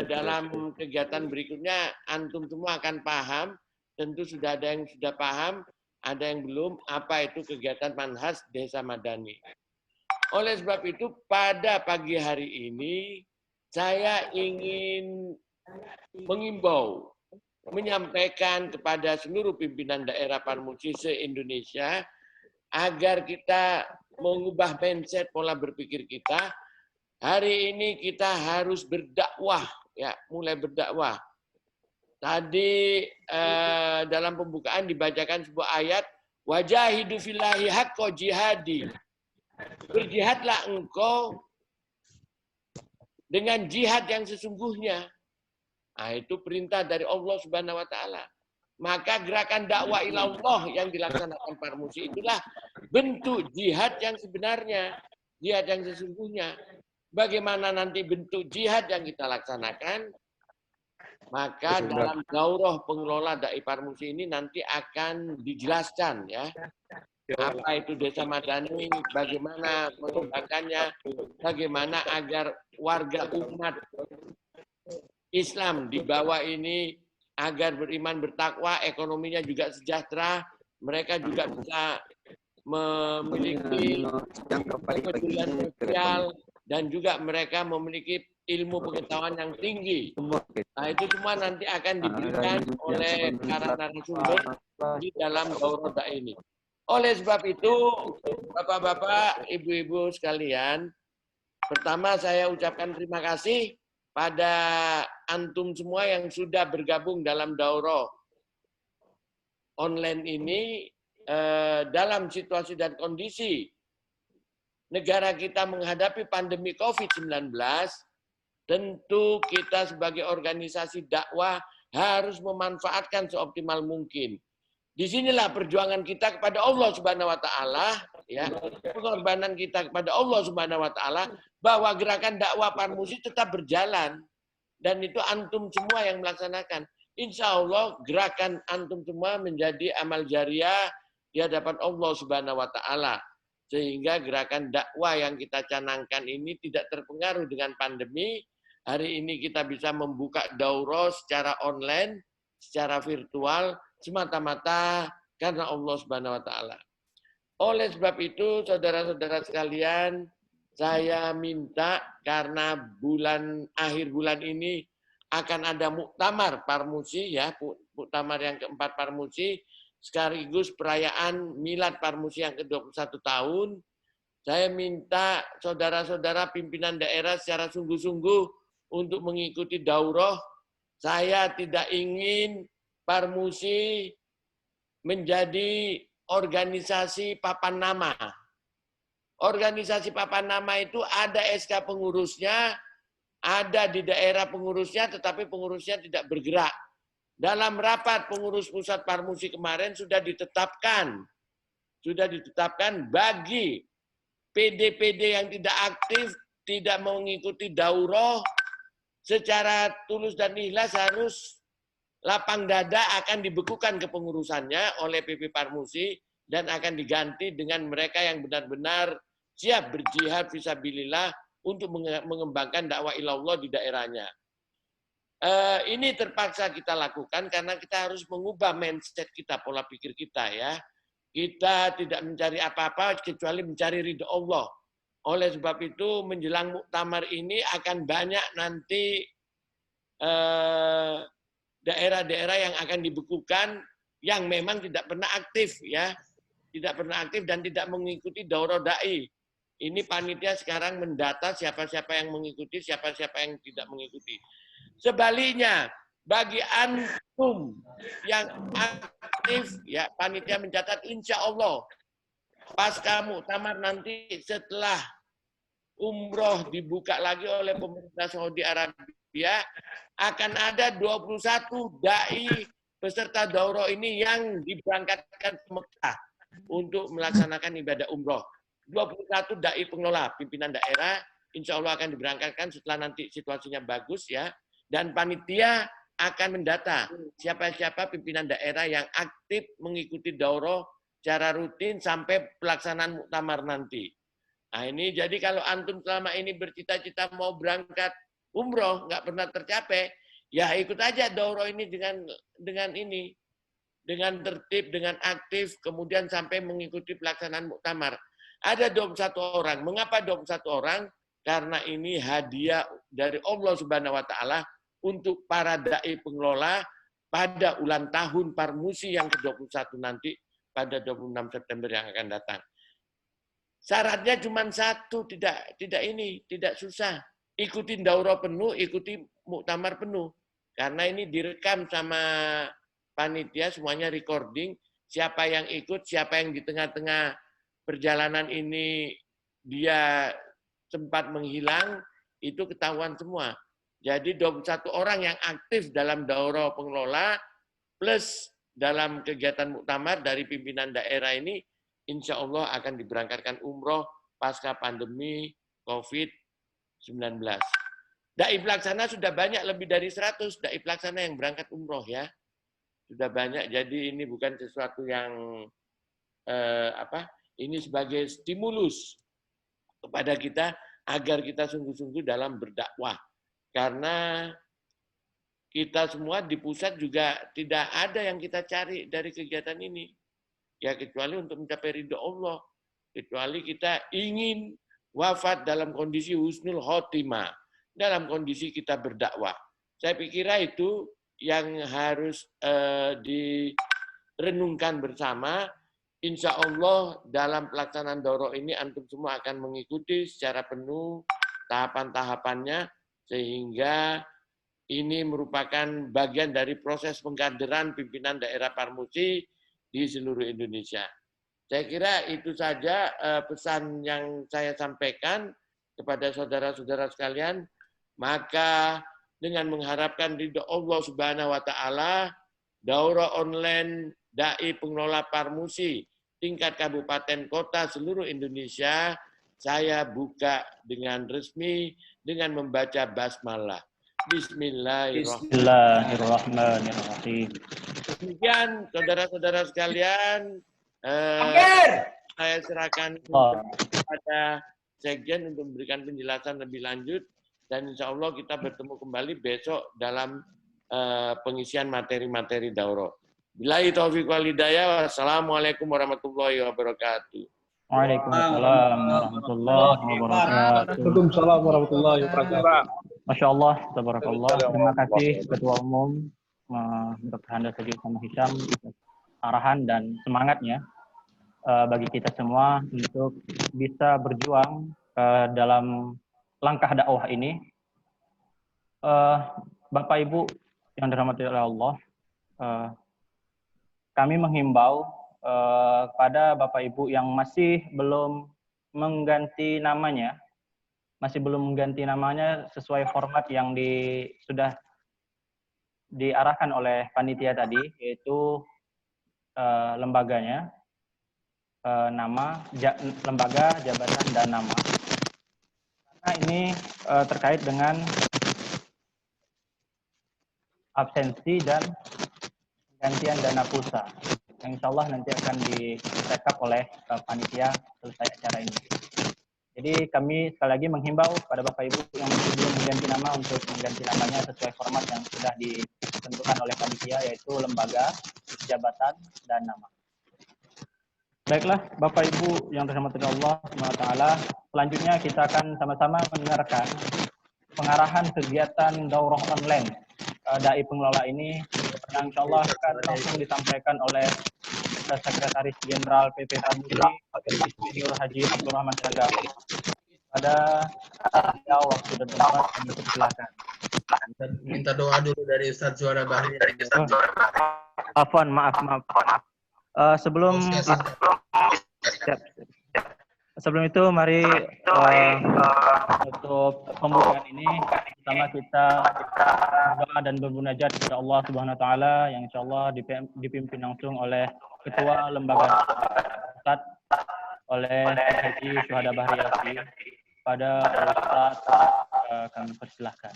S4: dalam kegiatan berikutnya antum semua akan paham, tentu sudah ada yang sudah paham, ada yang belum, apa itu kegiatan manhaj desa madani. Oleh sebab itu pada pagi hari ini saya ingin mengimbau, menyampaikan kepada seluruh pimpinan daerah Parmusi se-Indonesia agar kita mengubah mindset pola berpikir kita. Hari ini kita harus berdakwah, ya, mulai berdakwah. Tadi dalam pembukaan dibacakan sebuah ayat, wajahidu fillahi haqqa jihadi. Berjihadlah engkau dengan jihad yang sesungguhnya. Nah, itu perintah dari Allah Subhanahu wa taala. Maka gerakan dakwah ilallah yang dilaksanakan Parmusi itulah bentuk jihad yang sebenarnya, jihad yang sesungguhnya. Bagaimana nanti bentuk jihad yang kita laksanakan? Maka dalam daurah pengelola dai Parmusi ini nanti akan dijelaskan, ya. apa itu Desa Madani, bagaimana mengembangkannya, bagaimana agar warga umat Islam di bawah ini agar beriman bertakwa, ekonominya juga sejahtera, mereka juga bisa memiliki kepedulian sosial dan juga mereka memiliki ilmu pengetahuan yang tinggi. Nah, itu semua nanti akan diberikan oleh para narasumber di dalam daurah ini. Oleh sebab itu, Bapak-bapak, Ibu-ibu sekalian, pertama saya ucapkan terima kasih pada antum semua yang sudah bergabung dalam daurah online ini dalam situasi dan kondisi negara kita menghadapi pandemi COVID-19, tentu kita sebagai organisasi dakwah harus memanfaatkan seoptimal mungkin. Disinilah perjuangan kita kepada Allah Subhanahu Wa Taala, ya, pengorbanan kita kepada Allah Subhanahu Wa Taala, bahwa gerakan dakwah Parmusi tetap berjalan dan itu antum semua yang melaksanakan. Insya Allah gerakan antum semua menjadi amal jariah di hadapan Allah Subhanahu Wa Taala, sehingga gerakan dakwah yang kita canangkan ini tidak terpengaruh dengan pandemi. Hari ini kita bisa membuka daurah secara online, secara virtual, semata-mata karena Allah Subhanahu Wa Taala. Oleh sebab itu, saudara-saudara sekalian, saya minta karena akhir bulan ini akan ada muktamar Parmusi, ya, muktamar yang keempat Parmusi, sekaligus perayaan Milad Parmusi yang ke-21 tahun. Saya minta saudara-saudara pimpinan daerah secara sungguh-sungguh untuk mengikuti daurah. Saya tidak ingin Parmusi menjadi organisasi papan nama. Organisasi papan nama itu ada SK pengurusnya, ada di daerah pengurusnya, tetapi pengurusnya tidak bergerak. Dalam rapat pengurus pusat Parmusi kemarin sudah ditetapkan bagi PD-PD yang tidak aktif, tidak mengikuti daurah, secara tulus dan ikhlas harus lapang dada akan dibekukan kepengurusannya oleh PP Parmusi dan akan diganti dengan mereka yang benar-benar siap berjihad fisabilillah untuk mengembangkan dakwah ilallah di daerahnya. Ini terpaksa kita lakukan karena kita harus mengubah mindset kita, pola pikir kita, ya. Kita tidak mencari apa-apa kecuali mencari ridho Allah. Oleh sebab itu menjelang muktamar ini akan banyak nanti daerah-daerah yang akan dibekukan yang memang tidak pernah aktif, ya, tidak pernah aktif dan tidak mengikuti daurah dai. Ini panitia sekarang mendata siapa-siapa yang mengikuti, siapa-siapa yang tidak mengikuti. Sebaliknya, bagi antum yang aktif, ya, panitia mencatat insya Allah pasca muktamar nanti setelah umroh dibuka lagi oleh pemerintah Saudi Arabia, akan ada 21 dai peserta daurah ini yang diberangkatkan ke Mekah untuk melaksanakan ibadah umroh. 21 dai pengelola, pimpinan daerah, insya Allah akan diberangkatkan setelah nanti situasinya bagus, ya. Dan panitia akan mendata siapa-siapa pimpinan daerah yang aktif mengikuti daurah secara rutin sampai pelaksanaan muktamar nanti. Nah ini jadi kalau antum selama ini bercita-cita mau berangkat umroh nggak pernah tercapai, ya ikut aja daurah ini dengan tertib, dengan aktif, kemudian sampai mengikuti pelaksanaan muktamar. Ada 21 orang. Mengapa 21 orang? Karena ini hadiah dari Allah Subhanahu Wa Taala untuk para dai pengelola pada ulang tahun Parmusi yang ke-21 nanti pada 26 September yang akan datang. Syaratnya cuma satu, tidak susah. Ikutin daurah penuh, ikuti muktamar penuh. Karena ini direkam sama panitia, semuanya recording. Siapa yang ikut, siapa yang di tengah-tengah perjalanan ini dia sempat menghilang, itu ketahuan semua. Jadi 21 orang yang aktif dalam daurah pengelola plus dalam kegiatan muktamar dari pimpinan daerah ini, insya Allah akan diberangkatkan umroh pasca pandemi COVID-19. Dai pelaksana sudah banyak, lebih dari 100 dai pelaksana yang berangkat umroh, ya. Sudah banyak, jadi ini bukan sesuatu yang ini sebagai stimulus kepada kita agar kita sungguh-sungguh dalam berdakwah. Karena kita semua di pusat juga tidak ada yang kita cari dari kegiatan ini. Ya kecuali untuk mencapai ridho Allah. Kecuali kita ingin wafat dalam kondisi husnul khotimah. Dalam kondisi kita berdakwah. Saya pikir itu yang harus direnungkan bersama. Insya Allah dalam pelaksanaan daurah ini antum semua akan mengikuti secara penuh tahapan-tahapannya sehingga ini merupakan bagian dari proses pengkaderan pimpinan daerah Parmusi di seluruh Indonesia. Saya kira itu saja pesan yang saya sampaikan kepada saudara-saudara sekalian. Maka dengan mengharapkan ridho Allah Subhanahu wa taala, daurah online dai pengelola Parmusi tingkat kabupaten kota seluruh Indonesia saya buka dengan resmi dengan membaca basmalah. Bismillahirrahmanirrahim. Demikian saudara-saudara sekalian, saya serahkan kepada Sekjen untuk memberikan penjelasan lebih lanjut dan insya Allah kita bertemu kembali besok dalam pengisian materi-materi daurah. Billahi taufiq wal hidayah. Wassalamualaikum warahmatullahi wabarakatuh.
S6: Waalaikumsalam warahmatullahi wabarakatuh.
S2: Waalaikumsalam warahmatullahi wabarakatuh.
S6: Masya Allah, tabarakallah. Terima kasih Ketua Umum Dr. Handa Sagir sama Hisham arahan dan semangatnya bagi kita semua untuk bisa berjuang dalam langkah dakwah ini. Bapak Ibu yang dirahmati oleh Allah, kami menghimbau pada Bapak Ibu yang masih belum mengganti namanya, sesuai format yang sudah diarahkan oleh panitia tadi, yaitu lembaganya, nama, lembaga, jabatan, dan nama. Karena ini terkait dengan absensi dan penggantian dana pulsa yang insya Allah nanti akan di-rekap oleh panitia selesai acara ini. Jadi kami sekali lagi menghimbau pada Bapak Ibu yang masih belum mengganti nama untuk mengganti namanya sesuai format yang sudah ditentukan oleh panitia, yaitu lembaga, jabatan, dan nama. Baiklah Bapak Ibu yang dirahmati Allah SWT, selanjutnya kita akan sama-sama mendengarkan pengarahan kegiatan daurah online dai pengelola ini yang insya Allah akan langsung disampaikan oleh Sekretaris Jenderal PP Parmusi Insinyur Haji Abdurrahman Syagab. Pada waktu dan tempat kami persilahkan.
S1: Minta doa dulu dari Ustaz Juara Bahri.
S6: Afwan, maaf. Sebelum itu mari untuk pembukaan ini pertama kita berdoa dan bermunajat kepada Allah Subhanahu wa taala yang insyaallah dipimpin langsung oleh Ketua Lembaga Pusat oleh Haji Syuhada Bahri Yassi. Pada Ustaz kami persilahkan.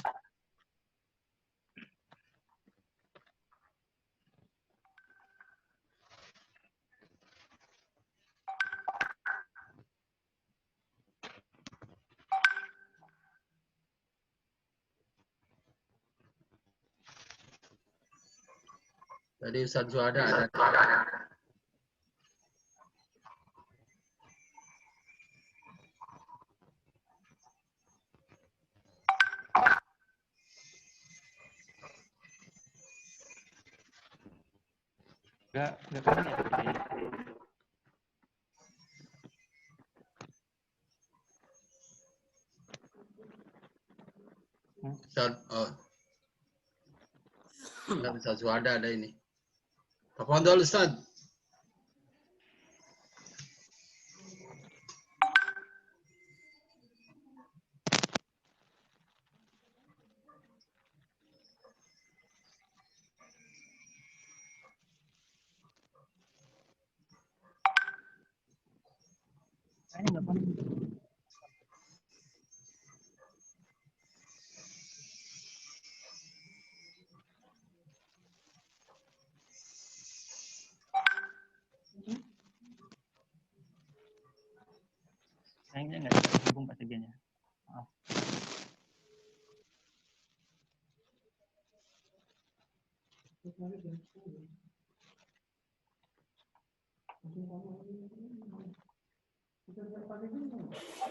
S1: Tadi Ustaz Juada ada.
S6: Enggak
S1: Ustaz Juada ada ini. Tafadhol Ustaz.
S6: terhubung Pak Sekjennya. Maaf.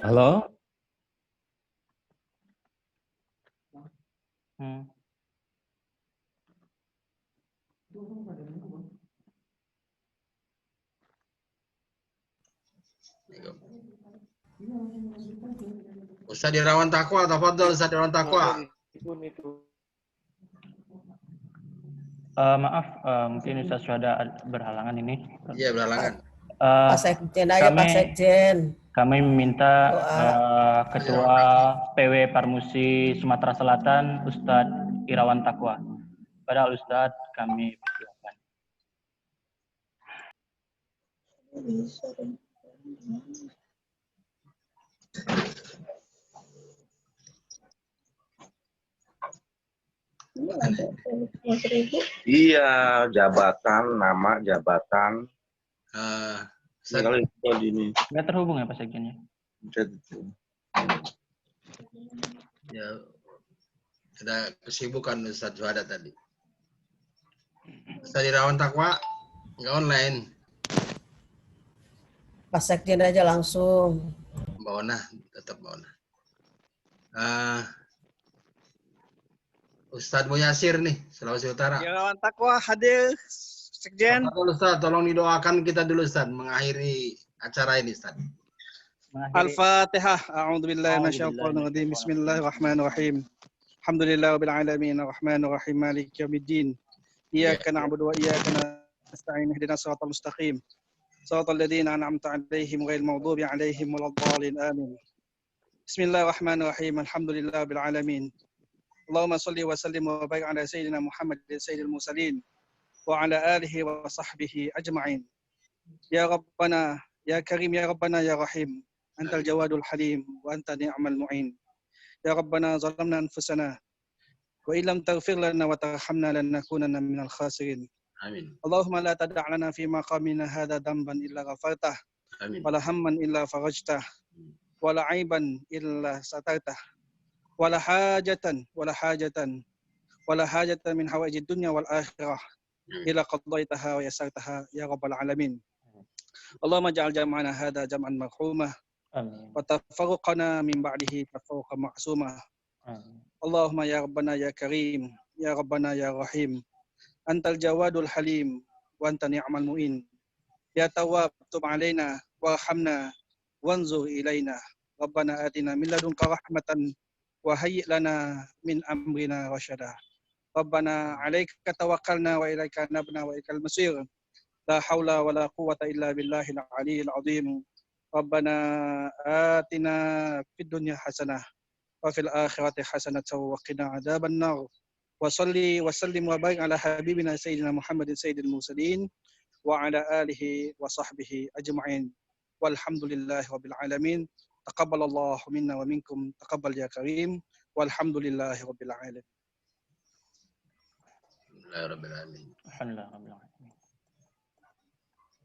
S11: Halo?
S1: Ustaz Irawan Taqwa, tafadhol Ustaz Irawan Taqwa.
S6: Maaf, mungkin Ustaz Syuhada berhalangan ini.
S1: Iya, berhalangan.
S12: Pak Sekjen aja, Pak Sekjen.
S6: Kami meminta Ketua PW Parmusi Sumatera Selatan, Ustadz Irawan Taqwa. Pada Ustadz, kami persilakan.
S9: Iya, jabatan, nama jabatan.
S1: Kalau
S9: ini
S6: nggak terhubung ya Pak Sekjennya?
S1: Ya, ada kesibukan Ustaz Syuhada tadi. Ustaz Irawan Taqwa nggak online.
S12: Pak Sekjen aja langsung.
S1: Mbak Ona, tetap Mbak Ona. Ustadz Muyasir nih, Sulawesi Utara.
S13: Irawan Taqwa hadir, Sekjen.
S1: Ustaz, tolong didoakan kita dulu Ustaz, mengakhiri acara ini Ustaz.
S13: Al-Fatihah. A'udzubillahi minasyaitonir rajim. Bismillahirrahmanirrahim. Alhamdulillahirabbil alamin, arrahmanir rahim, maliki yaumiddin. Iyyaka na'budu wa iyyaka nasta'in. Ihdinas siratal mustaqim. Siratal ladzina an'amta 'alaihim ghairil maghdubi 'alaihim waladdallin. Amin. Bismillahirrahmanirrahim. Alhamdulillahirabbil alamin. Allahumma shalli wa sallim wa barik ala sayyidina Muhammad sayyidil mursalin wa ala alihi wa sahbihi ajma'in. Ya Rabbana, ya Karim, ya Rabbana, ya Rahim. Antal Jawadul Halim wa anta ni'mal mu'in. Ya Rabbana zalamna anfusana wa illam taghfir lana wa tarhamna lanakunanna minal khasirin.
S1: Amin.
S13: Allahumma la tada' lana fi maqamina hadha damban illa ghafartah.
S1: Amin.
S13: Wa la hamman illa farajtah. Wa la 'aiban illa satartah. Wa la hajatan min hawaijid dunya wal akhirah ila qadaitaha wa yasartaha ya rabbal alamin. Allahumma ja'al jam'ana hadha jam'an marhumah.
S6: Amin.
S13: Wa tafarruqana min ba'dihi tafarruqan ma'sumah. Allahumma ya Rabbana ya Karim, ya Rabbana ya Rahim. Antal Jawadul Halim wa anta ni'mal mu'in. Ya Tawwab tub 'alaina warhamna wanzur ilaina. Rabbana atina min ladunka rahmatan wa hayyi' lana min amrina rasyada. Rabbana 'alaika tawakkalna wa ilaika nabna wa ilaikal masir. La haula wa la quwwata illa billahil 'aliyyil 'azim. Rabbana atina fid dunya hasanah wa fil akhirati hasanatan wa qina adzaban nar. Wa shalli wa sallim wa barik ala habibina sayyidina Muhammadin sayyidil mursalin wa ala alihi wa sahbihi ajma'in. Walhamdulillahi rabbil alamin. Taqabbalallahu minna wa minkum. Taqabbal ya Karim. Walhamdulillahi rabbil alamin.
S6: Alhamdulillah.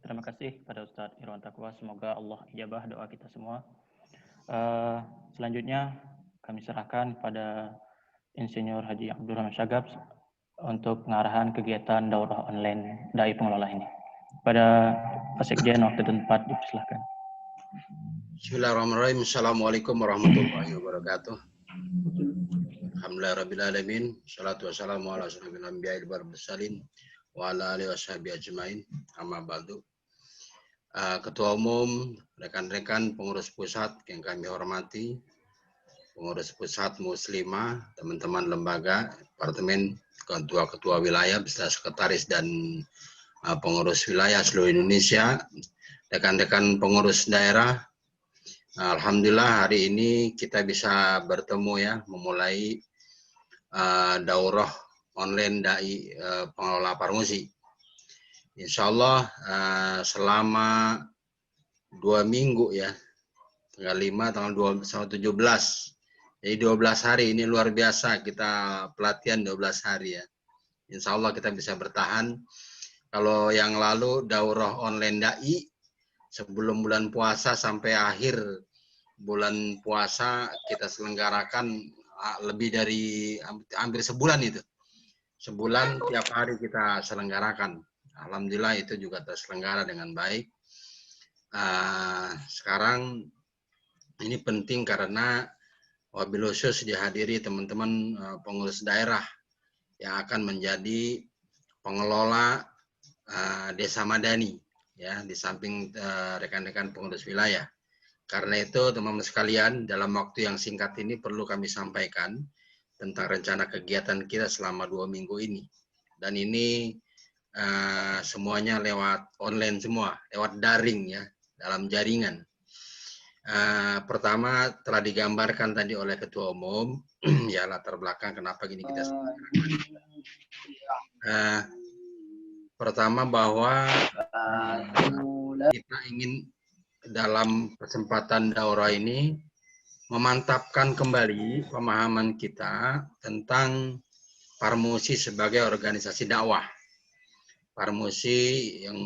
S6: Terima kasih pada Ustadz Irawan Taqwa. Semoga Allah ijabah doa kita semua. Selanjutnya kami serahkan pada Insinyur Haji Abdurrahman Syagab untuk pengarahan kegiatan daurah online dai pengelola ini. Pada Pak Sekjen, waktu dan tempat dipersilahkan.
S1: Bismillahirrahmanirrahim. Assalamualaikum warahmatullahi wabarakatuh. Alhamdulillahirabbil alamin. Shalatu wassalamu ala asyrofil anbiya'i wal mursalin wa ala alihi washabihi ajmain. Amma ba'du. Ketua Umum, rekan-rekan pengurus pusat yang kami hormati, pengurus pusat Muslimah, teman-teman lembaga, departemen, ketua-ketua wilayah, beserta sekretaris dan pengurus wilayah seluruh Indonesia, rekan-rekan pengurus daerah. Alhamdulillah hari ini kita bisa bertemu ya, memulai daurah online dai pengelola Parmusi. Insya Allah selama 2 minggu ya, tanggal 5, tanggal 2 sampai 17. Jadi 12 hari ini luar biasa, kita pelatihan 12 hari ya. Insya Allah kita bisa bertahan. Kalau yang lalu daurah online dai sebelum bulan puasa sampai akhir bulan puasa kita selenggarakan lebih dari hampir sebulan itu. Sebulan tiap hari kita selenggarakan. Alhamdulillah itu juga terselenggara dengan baik. Sekarang ini penting karena wabil khusus dihadiri teman-teman pengurus daerah yang akan menjadi pengelola desa madani, ya, di samping rekan-rekan pengurus wilayah. Karena itu teman-teman sekalian, dalam waktu yang singkat ini perlu kami sampaikan tentang rencana kegiatan kita selama 2 minggu ini. Dan ini semuanya lewat online semua, lewat daring ya, dalam jaringan. Pertama telah digambarkan tadi oleh Ketua Umum, ya latar belakang kenapa gini kita pertama bahwa kita ingin dalam kesempatan daurah ini memantapkan kembali pemahaman kita tentang Parmusi sebagai organisasi dakwah. Parmusi yang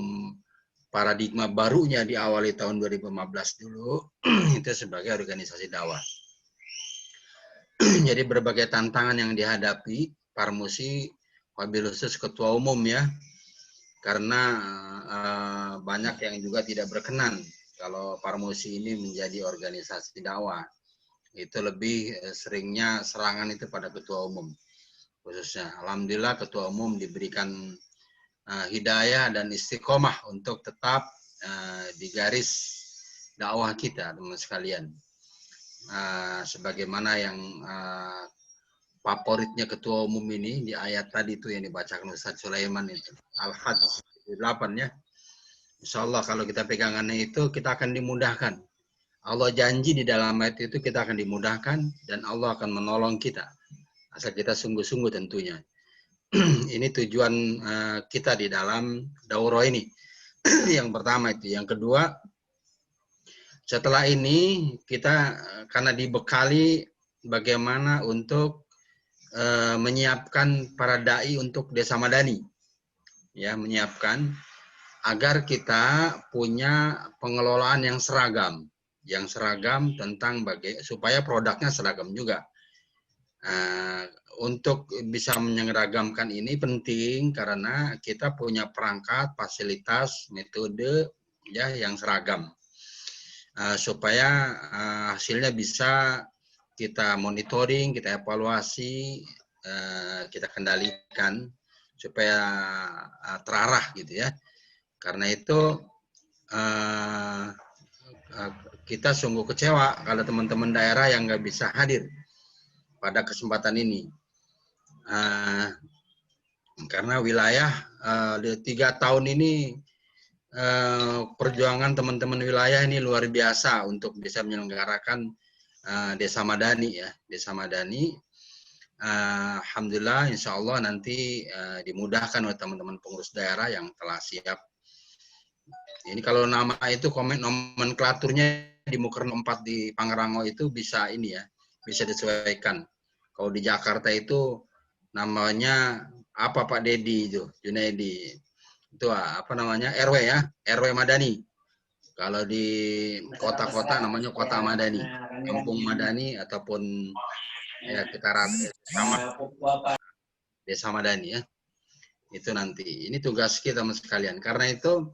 S1: paradigma barunya diawali tahun 2015 dulu itu sebagai organisasi dakwah. Jadi berbagai tantangan yang dihadapi Parmusi, wabil khusus Ketua Umum ya, karena banyak yang juga tidak berkenan kalau Parmusi ini menjadi organisasi dakwah. Itu lebih seringnya serangan itu pada Ketua Umum khususnya. Alhamdulillah Ketua Umum diberikan hidayah dan istiqomah untuk tetap di garis dakwah kita, teman sekalian. Sebagaimana yang favoritnya Ketua Umum ini di ayat tadi itu yang dibacakan Ustaz Sulaiman itu, Al-Hajj 8 ya. Insya Allah kalau kita pegangannya itu kita akan dimudahkan. Allah janji di dalam ayat itu kita akan dimudahkan dan Allah akan menolong kita. Asal kita sungguh-sungguh tentunya. Ini tujuan kita di dalam daurah ini. Yang pertama itu. Yang kedua, setelah ini kita karena dibekali bagaimana untuk menyiapkan para dai untuk desa madani. Ya, menyiapkan agar kita punya pengelolaan yang seragam tentang supaya produknya seragam juga. Untuk bisa menyeragamkan ini penting karena kita punya perangkat, fasilitas, metode ya yang seragam. Supaya hasilnya bisa kita monitoring, kita evaluasi, kita kendalikan supaya terarah gitu ya. Karena itu kita sungguh kecewa kalau teman-teman daerah yang nggak bisa hadir pada kesempatan ini. Karena wilayah 3 tahun ini perjuangan teman-teman wilayah ini luar biasa untuk bisa menyelenggarakan desa madani ya, desa madani. Alhamdulillah, insya Allah nanti dimudahkan oleh teman-teman pengurus daerah yang telah siap. Ini kalau nama itu nomenklaturnya di Mukerno 4 di Pangrango itu bisa ini ya, bisa disesuaikan. Kalau di Jakarta itu namanya apa Pak Dedi itu, Junaidi. Itu apa namanya? RW ya, RW Madani. Kalau di kota-kota namanya Kota Madani, Kampung Madani ataupun ya kita sama Desa Madani ya. Itu nanti. Ini tugas kita sekalian. Karena itu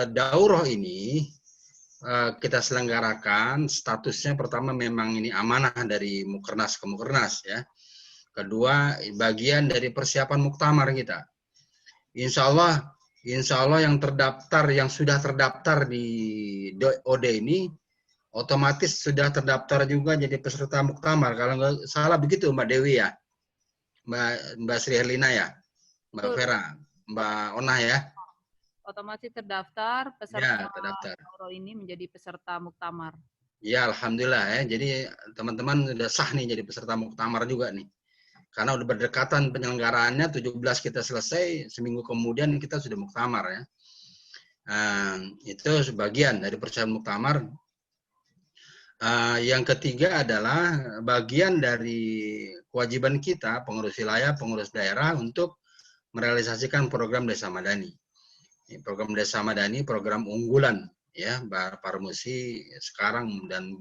S1: daurah ini kita selenggarakan statusnya pertama memang ini amanah dari Mukernas ke Mukernas ya. Kedua bagian dari persiapan muktamar kita. Insya Allah yang terdaftar, yang sudah terdaftar di OD ini otomatis sudah terdaftar juga jadi peserta muktamar. Kalau nggak salah begitu Mbak Dewi ya, Mbak Sri Herlina ya, Mbak Vera, Mbak Onah ya.
S3: Otomatis terdaftar peserta daurah ini menjadi peserta muktamar.
S1: Ya, alhamdulillah ya. Jadi teman-teman sudah sah nih jadi peserta muktamar juga nih. Karena udah berdekatan penyelenggaraannya 17 kita selesai, seminggu kemudian kita sudah muktamar ya. Itu sebagian dari persiapan muktamar. Yang ketiga adalah bagian dari kewajiban kita pengurus wilayah, pengurus daerah untuk merealisasikan program Desa Madani. Program Desa Madani program unggulan ya Parmusi sekarang, dan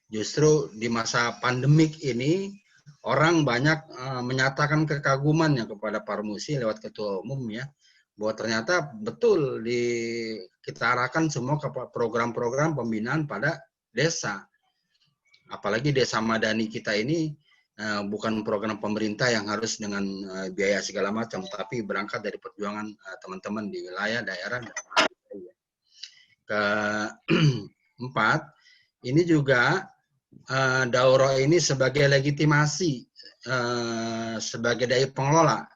S1: justru di masa pandemik ini orang banyak menyatakan kekagumannya kepada Parmusi lewat ketua umum ya, bahwa ternyata betul kita arahkan semua ke program-program pembinaan pada desa. Apalagi desa madani kita ini bukan program pemerintah yang harus dengan biaya segala macam, tapi berangkat dari perjuangan teman-teman di wilayah daerah. Keempat, ini juga daurah ini sebagai legitimasi sebagai dai pengelola.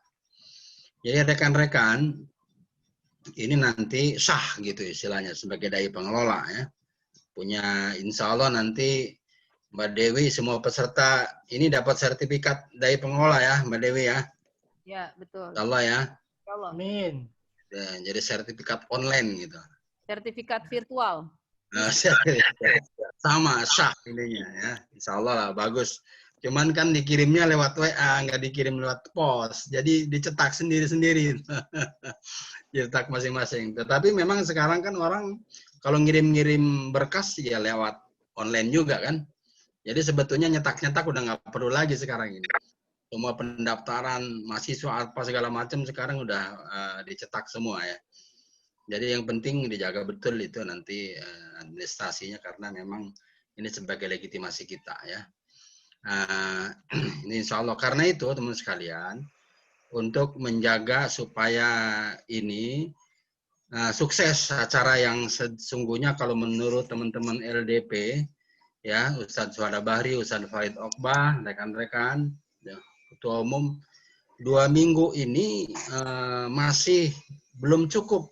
S1: Jadi rekan-rekan ini nanti sah gitu istilahnya sebagai dai pengelola ya. Punya, insya Allah nanti Mbak Dewi, semua peserta ini dapat sertifikat dai pengelola ya, Mbak Dewi ya.
S3: Ya, betul.
S1: Insya Allah ya.
S3: Insya Allah.
S2: Amin.
S1: Jadi sertifikat online gitu.
S3: Sertifikat virtual.
S1: Sama, sah ininya ya. Insya Allah lah, bagus. Cuman kan dikirimnya lewat WA, nggak dikirim lewat pos. Jadi dicetak sendiri-sendiri. Dicetak masing-masing. Tetapi memang sekarang kan orang kalau ngirim-ngirim berkas ya lewat online juga kan. Jadi sebetulnya nyetak-nyetak udah nggak perlu lagi sekarang ini. Semua pendaftaran mahasiswa apa segala macam sekarang udah dicetak semua ya. Jadi yang penting dijaga betul itu nanti administrasinya, karena memang ini sebagai legitimasi kita ya. Ini insya Allah. Karena itu teman sekalian, untuk menjaga supaya ini sukses acara yang sesungguhnya kalau menurut teman-teman LDP, ya, Ustadz Suhada Bahri, Ustadz Farid Okbah, rekan-rekan, ya, Ketua Umum, 2 minggu ini masih belum cukup.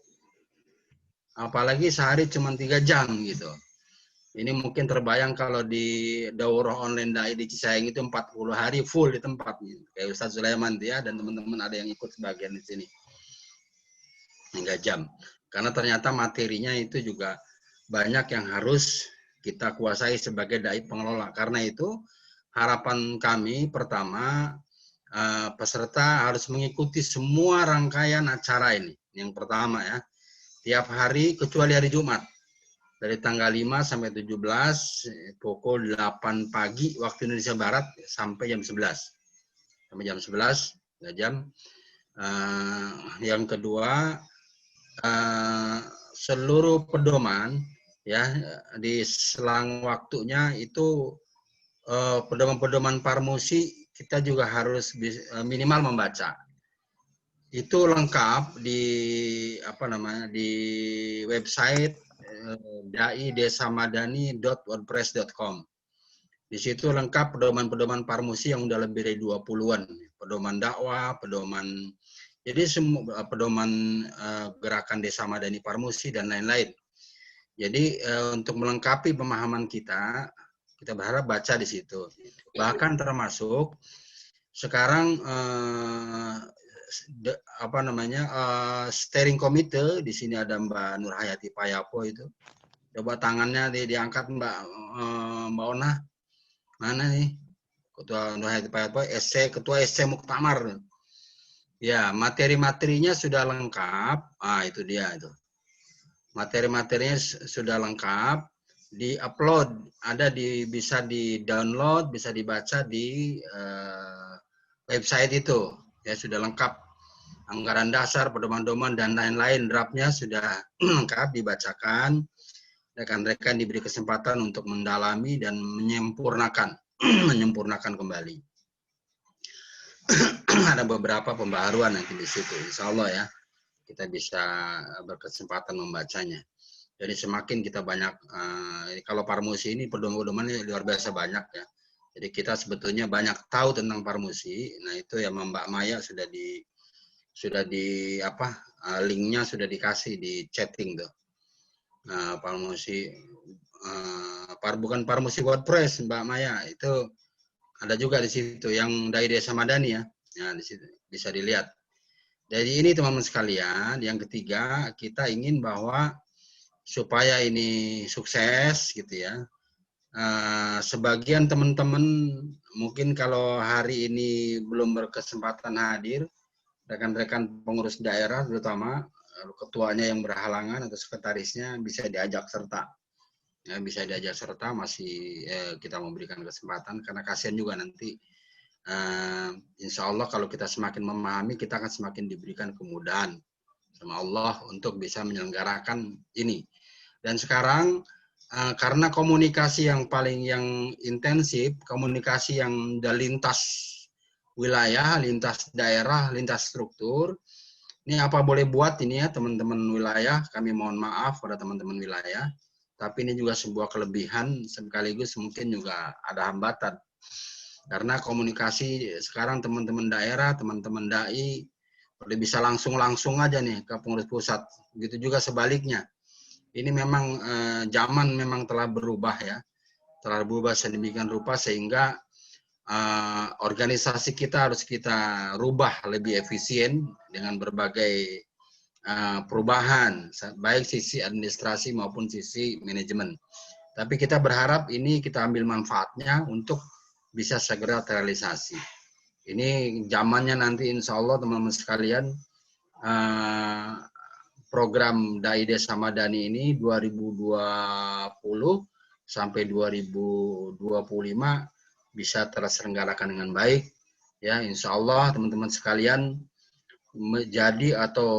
S1: Apalagi sehari cuma 3 jam gitu. Ini mungkin terbayang kalau di daurah online dai di Cisayang itu 40 hari full di tempat. Kayak Ustadz Sulaiman ya, dan teman-teman ada yang ikut sebagian di sini. 3 jam. Karena ternyata materinya itu juga banyak yang harus kita kuasai sebagai dai pengelola. Karena itu harapan kami pertama, peserta harus mengikuti semua rangkaian acara ini. Yang pertama ya, tiap hari kecuali hari Jumat. Dari tanggal 5 sampai 17, pukul 8 pagi waktu Indonesia Barat sampai jam 11. Sampai jam 11, 2 jam. Yang kedua, seluruh pedoman ya di selang waktunya itu pedoman-pedoman Parmusi kita juga harus minimal membaca. Itu lengkap di di website daidesamadani.wordpress.com. Di situ lengkap pedoman-pedoman Parmusi yang udah lebih dari 20-an, pedoman dakwah, pedoman jadi semua pedoman gerakan Desa Madani Parmusi dan lain-lain. Jadi untuk melengkapi pemahaman kita berharap baca di situ. Bahkan termasuk sekarang steering committee, di sini ada Mbak Nur Hayati Payapo itu. Coba tangannya diangkat Mbak Ona. Mana nih? Ketua Nur Hayati Payapo, Ketua SC Muktamar. Ya, materi-materinya sudah lengkap. Itu dia itu. Materi-materinya sudah lengkap, di-upload, bisa di-download, bisa dibaca di website itu. Ya, sudah lengkap. Anggaran dasar, pedoman-pedoman, dan lain-lain, draftnya sudah lengkap dibacakan. Rekan-rekan diberi kesempatan untuk mendalami dan menyempurnakan kembali. Ada beberapa pembaharuan nanti di situ, insya Allah ya. Kita bisa berkesempatan membacanya. Jadi semakin kita banyak, kalau Parmusi ini pedoman-pedomannya luar biasa banyak ya. Jadi kita sebetulnya banyak tahu tentang Parmusi. Nah itu ya Mbak Maya sudah linknya sudah dikasih di chatting tuh. Nah, Parmusi, bukan Parmusi WordPress Mbak Maya, itu ada juga di situ yang dari Desa Madani ya. Nah, di situ bisa dilihat. Jadi ini teman-teman sekalian, yang ketiga kita ingin bahwa supaya ini sukses gitu ya. Sebagian teman-teman mungkin kalau hari ini belum berkesempatan hadir, rekan-rekan pengurus daerah terutama ketuanya yang berhalangan atau sekretarisnya bisa diajak serta. Ya, bisa diajak serta, masih kita memberikan kesempatan karena kasihan juga nanti insya Allah kalau kita semakin memahami, kita akan semakin diberikan kemudahan sama Allah untuk bisa menyelenggarakan ini. Dan sekarang karena komunikasi yang intensif, komunikasi yang lintas wilayah, lintas daerah, lintas struktur, ini apa boleh buat ini ya teman-teman wilayah, kami mohon maaf pada teman-teman wilayah, tapi ini juga sebuah kelebihan sekaligus mungkin juga ada hambatan. Karena komunikasi sekarang teman-teman daerah, teman-teman dai udah bisa langsung aja nih ke pengurus pusat. Begitu juga sebaliknya. Ini memang zaman memang telah berubah ya. Telah berubah sedemikian rupa sehingga organisasi kita harus kita rubah lebih efisien dengan berbagai perubahan, baik sisi administrasi maupun sisi manajemen. Tapi kita berharap ini kita ambil manfaatnya untuk bisa segera terrealisasi. Ini zamannya nanti insya Allah teman-teman sekalian, program Dai Desa Madani ini 2020 sampai 2025 bisa terselenggarakan dengan baik. Ya, insya Allah teman-teman sekalian menjadi atau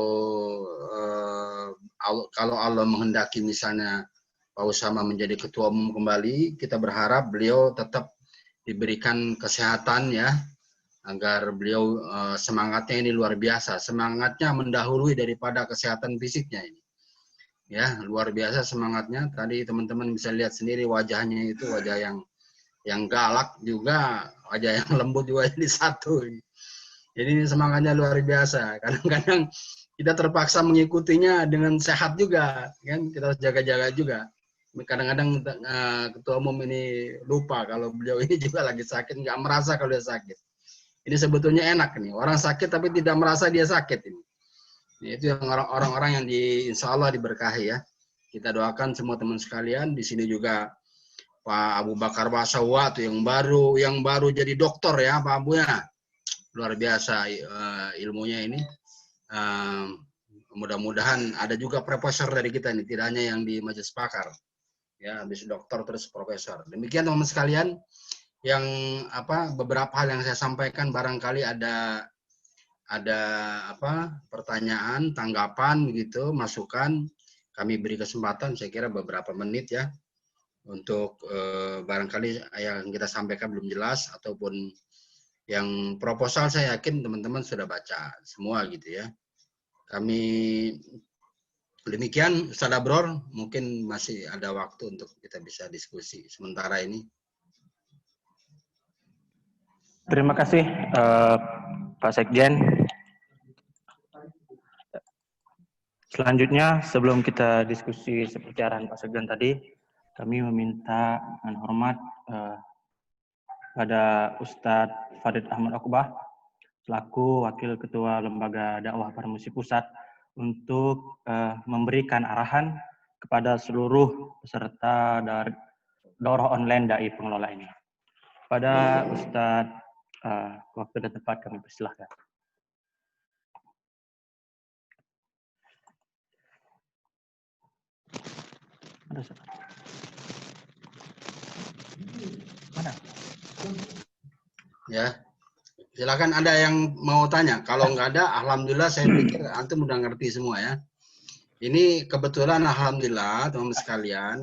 S1: kalau Allah menghendaki misalnya Pak Usama menjadi ketua umum kembali, kita berharap beliau tetap diberikan kesehatan ya, agar beliau semangatnya ini luar biasa, semangatnya mendahului daripada kesehatan fisiknya ini. Ya, luar biasa semangatnya. Tadi teman-teman bisa lihat sendiri wajahnya itu wajah yang galak juga, wajah yang lembut juga jadi satu. Jadi ini semangatnya luar biasa. Kadang-kadang kita terpaksa mengikutinya dengan sehat juga, kan? Kita harus jaga-jaga juga. Kadang-kadang ketua umum ini lupa kalau beliau ini juga lagi sakit, nggak merasa kalau dia sakit. Ini sebetulnya enak nih, orang sakit tapi tidak merasa dia sakit ini. Itu yang orang-orang yang insya Allah diberkahi ya. Kita doakan semua teman sekalian. Di sini juga Pak Abu Bakar Basawa tuh yang baru jadi dokter ya Pak Abu ya. Luar biasa ilmunya ini. Mudah-mudahan ada juga profesor dari kita ini, tidak hanya yang di Majelis Pakar. Ya, habis dokter terus profesor. Demikian teman-teman sekalian, yang beberapa hal yang saya sampaikan barangkali ada pertanyaan, tanggapan begitu, masukan. Kami beri kesempatan saya kira beberapa menit ya untuk barangkali yang kita sampaikan belum jelas ataupun yang proposal saya yakin teman-teman sudah baca semua gitu ya. Kami demikian, Ustaz Abror, mungkin masih ada waktu untuk kita bisa diskusi sementara ini.
S6: Terima kasih Pak Sekjen. Selanjutnya, sebelum kita diskusi seperti arahan Pak Sekjen tadi, kami meminta dengan hormat pada Ustadz Farid Ahmad Okbah, selaku Wakil Ketua Lembaga Dakwah Farmasi Pusat, untuk memberikan arahan kepada seluruh peserta dari daurah online Dai Pengelola ini. Pada Ustadz, waktu dan tempat kami persilahkan. Mana?
S1: Ya. Silakan ada yang mau tanya. Kalau nggak ada, alhamdulillah saya pikir antum udah ngerti semua ya. Ini kebetulan alhamdulillah teman-teman sekalian,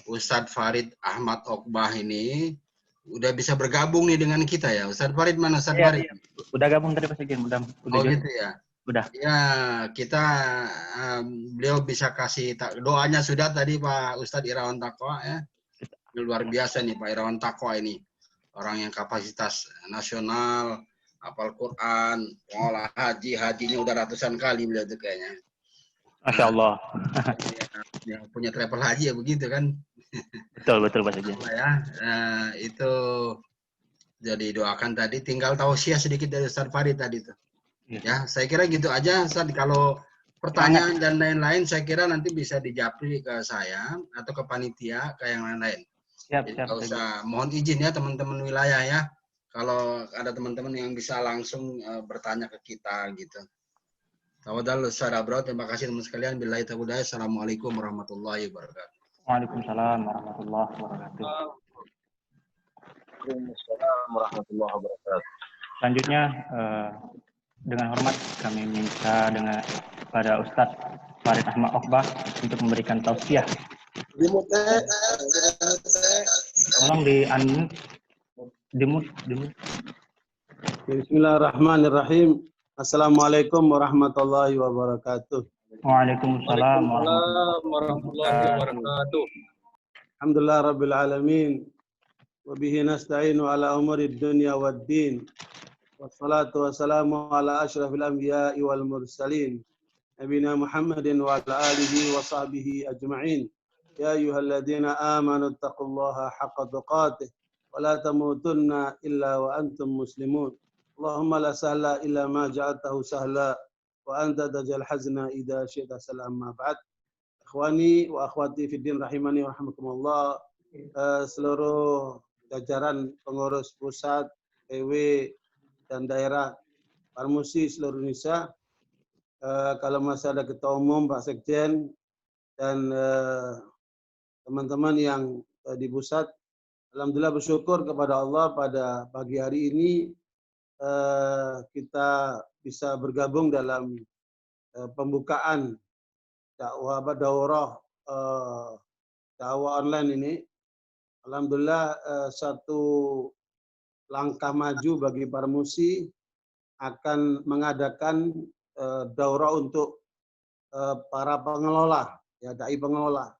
S1: Ustadz Farid Ahmad Okbah ini udah bisa bergabung nih dengan kita ya. Ustadz Farid mana Ustadz Farid?
S6: Iya. Udah gabung tadi Pak Sekjen, udah
S1: gitu ya.
S6: Udah.
S1: Ya, kita beliau bisa kasih doanya sudah tadi Pak Ustadz Irawan Taqwa ya. Luar biasa nih Pak Irawan Taqwa ini. Orang yang kapasitas nasional, hafal Quran, pengolah hajinya udah ratusan kali beliau tuh kayaknya.
S6: Masya Allah.
S1: Yang punya travel haji ya begitu kan.
S6: Betul Pak Sekjen.
S1: Ya, itu jadi doakan tadi. Tinggal tausiah sedikit dari Ustaz Farid tadi tuh. Ya, saya kira gitu aja Ustaz. Kalau pertanyaan dan lain-lain saya kira nanti bisa dijapri ke saya atau ke panitia, ke yang lain-lain.
S6: Siap.
S1: Nggak usah, mohon izin ya teman-teman wilayah ya. Kalau ada teman-teman yang bisa langsung bertanya ke kita gitu. Tawadal Ustaz Abro, terima kasih teman sekalian. Billahi taufiq. Assalamualaikum warahmatullahi wabarakatuh.
S6: Waalaikumsalam warahmatullahi wabarakatuh.
S5: Waalaikumsalam warahmatullahi wabarakatuh.
S6: Selanjutnya dengan hormat kami minta pada Ustadz Farid Ahmad Okbah untuk memberikan tausiah. Tolong di-unmute. Dimute.
S14: Bismillahirrahmanirrahim. Assalamualaikum warahmatullahi wabarakatuh.
S6: Waalaikumsalam
S2: warahmatullahi wabarakatuh.
S14: Alhamdulillah rabbil alamin. Wa bihi nasta'inu ala umurid dunya waddin. Wassalatu wassalamu ala asyrafil anbiya'i wal mursalin. Nabina Muhammadin wa ala alihi wa sahbihi ajma'in. Ya ayyuhalladzina amanu taqullaha haqqa tuqatih wa la tamutunna illa wa antum muslimun. Allahumma la sahla illa ma ja'altahu sahla wa anta tajal hazna idza syi'ta salam ma ba'd. Ikhwani wa akhwati fid din rahimani wa rahmakumullah. Seluruh jajaran pengurus pusat, PW dan daerah Parmusi seluruh Indonesia. Kalau masih ada ketua umum Pak Sekjen dan teman-teman yang di pusat, alhamdulillah bersyukur kepada Allah pada pagi hari ini kita bisa bergabung dalam pembukaan dakwah online ini. Alhamdulillah satu langkah maju bagi Parmusi akan mengadakan daurah untuk para pengelola, ya dai pengelola.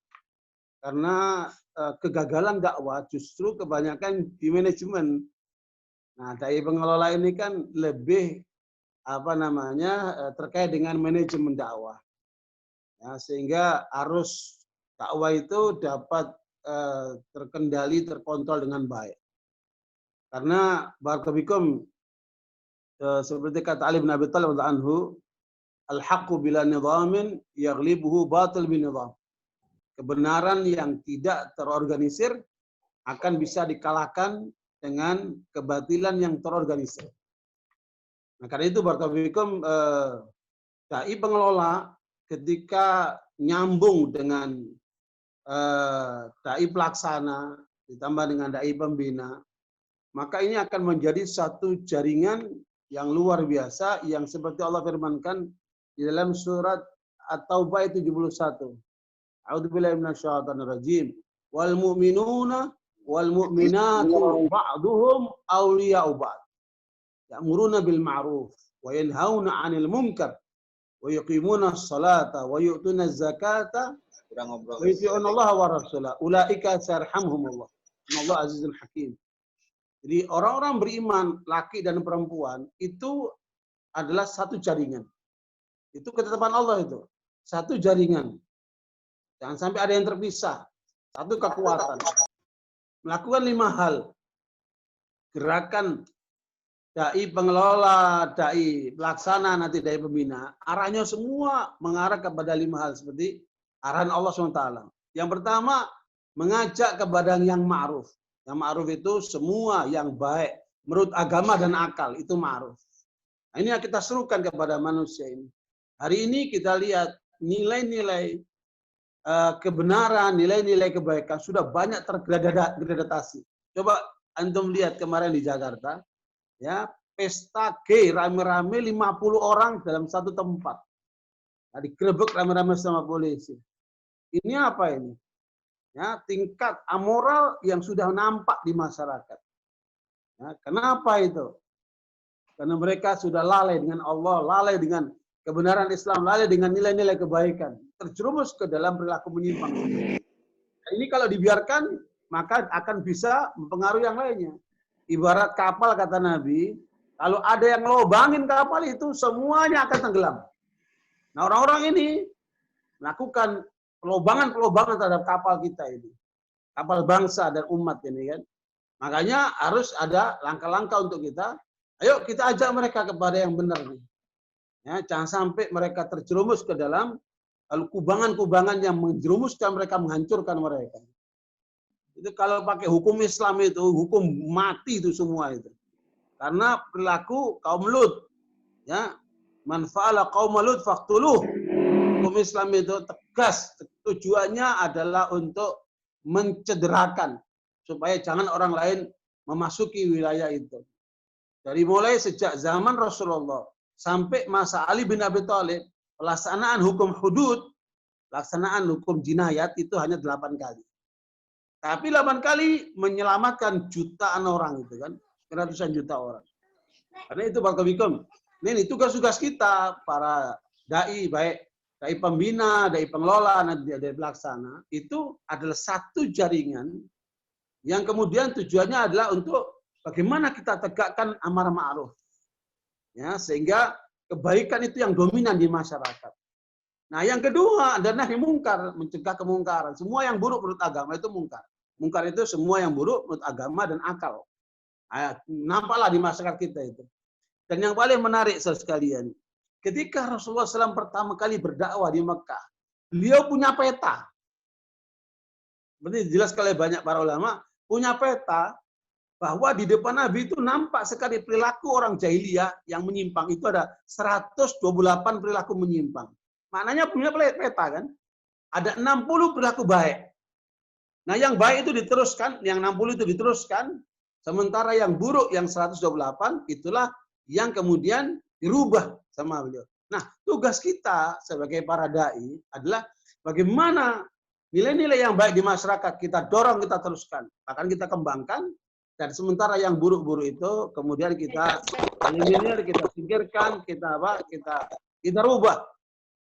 S14: Karena kegagalan dakwah justru kebanyakan di manajemen. Nah, dai pengelola ini kan lebih terkait dengan manajemen dakwah. Ya, sehingga arus dakwah itu dapat terkendali, terkontrol dengan baik. Karena barakallahu seperti kata Ali bin Abi Thalib anhu, al-haqqu bila nizamin yaghlibuhu batil bin nizam. Kebenaran yang tidak terorganisir akan bisa dikalahkan dengan kebatilan yang terorganisir. Nah, karena itu barakallahu dai pengelola ketika nyambung dengan dai pelaksana ditambah dengan dai pembina, maka ini akan menjadi satu jaringan yang luar biasa yang seperti Allah firmankan di dalam surat At-Taubah 71. A'udzubillahi minasyaitonir rajim. Wal mu'minuna wal mu'minatu ba'duhum awliya'u ba'd. Ya'muruna bil ma'ruf wa yanhauna 'anil munkar wa yuqimuna as-salata wa yu'tuna az-zakata wa yuti'una Allah wa rasulahu. Ulaika sayarhamuhumullah. Innallaha azizun hakim. Jadi orang-orang beriman, laki dan perempuan, itu adalah satu jaringan. Itu ketetapan Allah itu. Satu jaringan. Jangan sampai ada yang terpisah. Satu kekuatan. Melakukan 5 hal. Gerakan dai pengelola, dai pelaksana, nanti dai pembina. Arahnya semua mengarah kepada 5 hal. Seperti arahan Allah SWT. Yang pertama, mengajak kepada yang ma'ruf. Yang ma'ruf itu semua yang baik menurut agama dan akal, itu ma'ruf. Nah, ini yang kita serukan kepada manusia ini. Hari ini kita lihat nilai-nilai kebenaran, nilai-nilai kebaikan sudah banyak tergradasi. Coba antum lihat kemarin di Jakarta, ya, pesta gay rame-rame 50 orang dalam satu tempat. Nah, digerebek rame-rame sama polisi. Ini apa ini? Ya, tingkat amoral yang sudah nampak di masyarakat. Ya, kenapa itu? Karena mereka sudah lalai dengan Allah, lalai dengan kebenaran Islam, lalai dengan nilai-nilai kebaikan, terjerumus ke dalam perilaku menyimpang. Nah, ini kalau dibiarkan, maka akan bisa mempengaruhi yang lainnya. Ibarat kapal, kata Nabi, kalau ada yang lobangin kapal itu, semuanya akan tenggelam. Nah, orang-orang ini melakukan pelobangan-pelobangan terhadap kapal kita ini. Kapal bangsa dan umat ini kan. Makanya harus ada langkah-langkah untuk kita. Ayo kita ajak mereka kepada yang benar nih. Ya, jangan sampai mereka terjerumus ke dalam kubangan-kubangan yang menjerumuskan mereka, menghancurkan mereka. Itu kalau pakai hukum Islam itu, hukum mati itu semua itu. Karena perilaku kaum Lut. Ya, Man fa'ala qauma Lut faqtuluh. Hukum Islam itu tegas, tujuannya adalah untuk mencederakan supaya jangan orang lain memasuki wilayah itu. Dari mulai sejak zaman Rasulullah sampai masa Ali bin Abi Thalib, pelaksanaan hukum hudud, pelaksanaan hukum jinayat itu hanya 8 kali. Tapi 8 kali menyelamatkan jutaan orang itu kan, ratusan juta orang. Karena itu barakallahu. Ini tugas-tugas kita para dai, baik dai pembina, dai pengelola, dai pelaksana, itu adalah satu jaringan yang kemudian tujuannya adalah untuk bagaimana kita tegakkan amar ma'ruf. Ya, sehingga kebaikan itu yang dominan di masyarakat. Nah, yang kedua adalah nahi mungkar, mencegah kemungkaran. Semua yang buruk menurut agama itu mungkar. Mungkar itu semua yang buruk menurut agama dan akal. Nah, nampaklah di masyarakat kita itu. Dan yang paling menarik sekalian, ketika Rasulullah SAW pertama kali berdakwah di Mekah, beliau punya peta. Berarti jelas sekali banyak para ulama punya peta bahwa di depan Nabi itu nampak sekali perilaku orang jahiliyah yang menyimpang. Itu ada 128 perilaku menyimpang. Maknanya punya peta kan? Ada 60 perilaku baik. Nah, yang baik itu diteruskan, yang 60 itu diteruskan, sementara yang buruk yang 128 itulah yang kemudian dirubah sama beliau. Nah, tugas kita sebagai para dai adalah bagaimana nilai-nilai yang baik di masyarakat kita dorong, kita teruskan, bahkan kita kembangkan. Dan sementara yang buruk-buruk itu kemudian kita eliminir, kita singkirkan, kita rubah.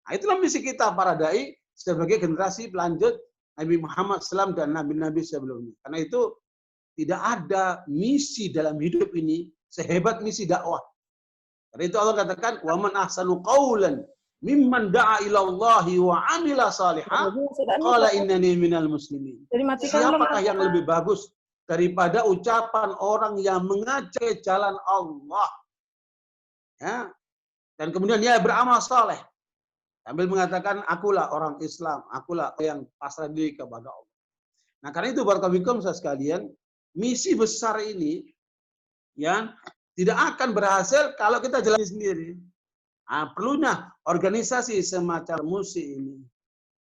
S14: Nah, itulah misi kita para dai sebagai generasi pelanjut Nabi Muhammad SAW dan nabi-nabi sebelumnya. Karena itu tidak ada misi dalam hidup ini sehebat misi dakwah. Karena itu Allah katakan, "Wa man ahsanu qawlan mimman da'a ila Allahi wa 'amila shalihan qala innani minal muslimin." Siapakah yang lebih bagus daripada ucapan orang yang mengajak jalan Allah, ya, dan kemudian dia beramal saleh sambil mengatakan akulah orang Islam, akulah yang pasrah diri kepada Allah. Nah, karena itu barakallahu saya sekalian, misi besar ini ya tidak akan berhasil kalau kita jalan sendiri. Nah, perlunya organisasi semacam musik ini.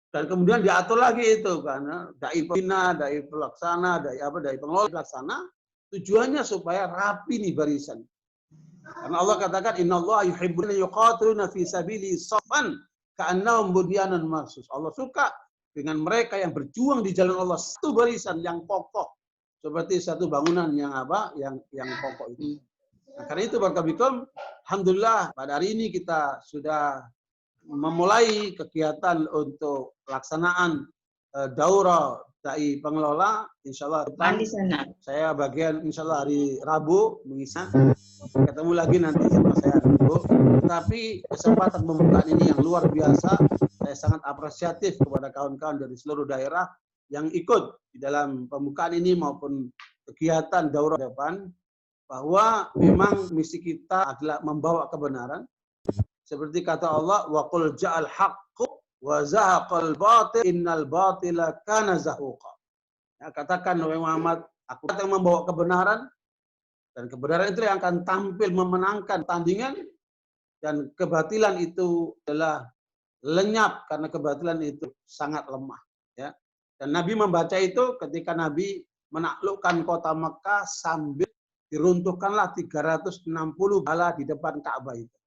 S14: Dan kemudian diatur lagi itu karena dai pembina, dai pelaksana, dai pengelola pelaksana, tujuannya supaya rapi nih barisan. Karena Allah katakan innallaha yuhibbuna yuqatiluna fi sabili shaffan ka'annahum bunyanun marsus. Allah suka dengan mereka yang berjuang di jalan Allah satu barisan yang kokoh seperti satu bangunan yang yang kokoh itu. Nah, karena itu barakallahu, alhamdulillah pada hari ini kita sudah memulai kegiatan untuk pelaksanaan daurah dai pengelola. Insyaallah saya bagian insyaallah hari Rabu mengisi. Ketemu lagi nanti sama saya Rabu. Tapi kesempatan pembukaan ini yang luar biasa. Saya sangat apresiatif kepada kawan-kawan dari seluruh daerah yang ikut di dalam pembukaan ini maupun kegiatan daurah depan, bahwa memang misi kita adalah membawa kebenaran. Seperti kata Allah, wa qul ja'al haqqu wa zahaqal batil innal batila kana zahuqa. Ya, katakan wahai Muhammad, aku yang membawa kebenaran, dan kebenaran itu yang akan tampil memenangkan tandingan, dan kebatilan itu adalah lenyap karena kebatilan itu sangat lemah. Ya. Dan Nabi membaca itu ketika Nabi menaklukkan kota Mekah sambil diruntuhkanlah 360 bala di depan Ka'bah itu.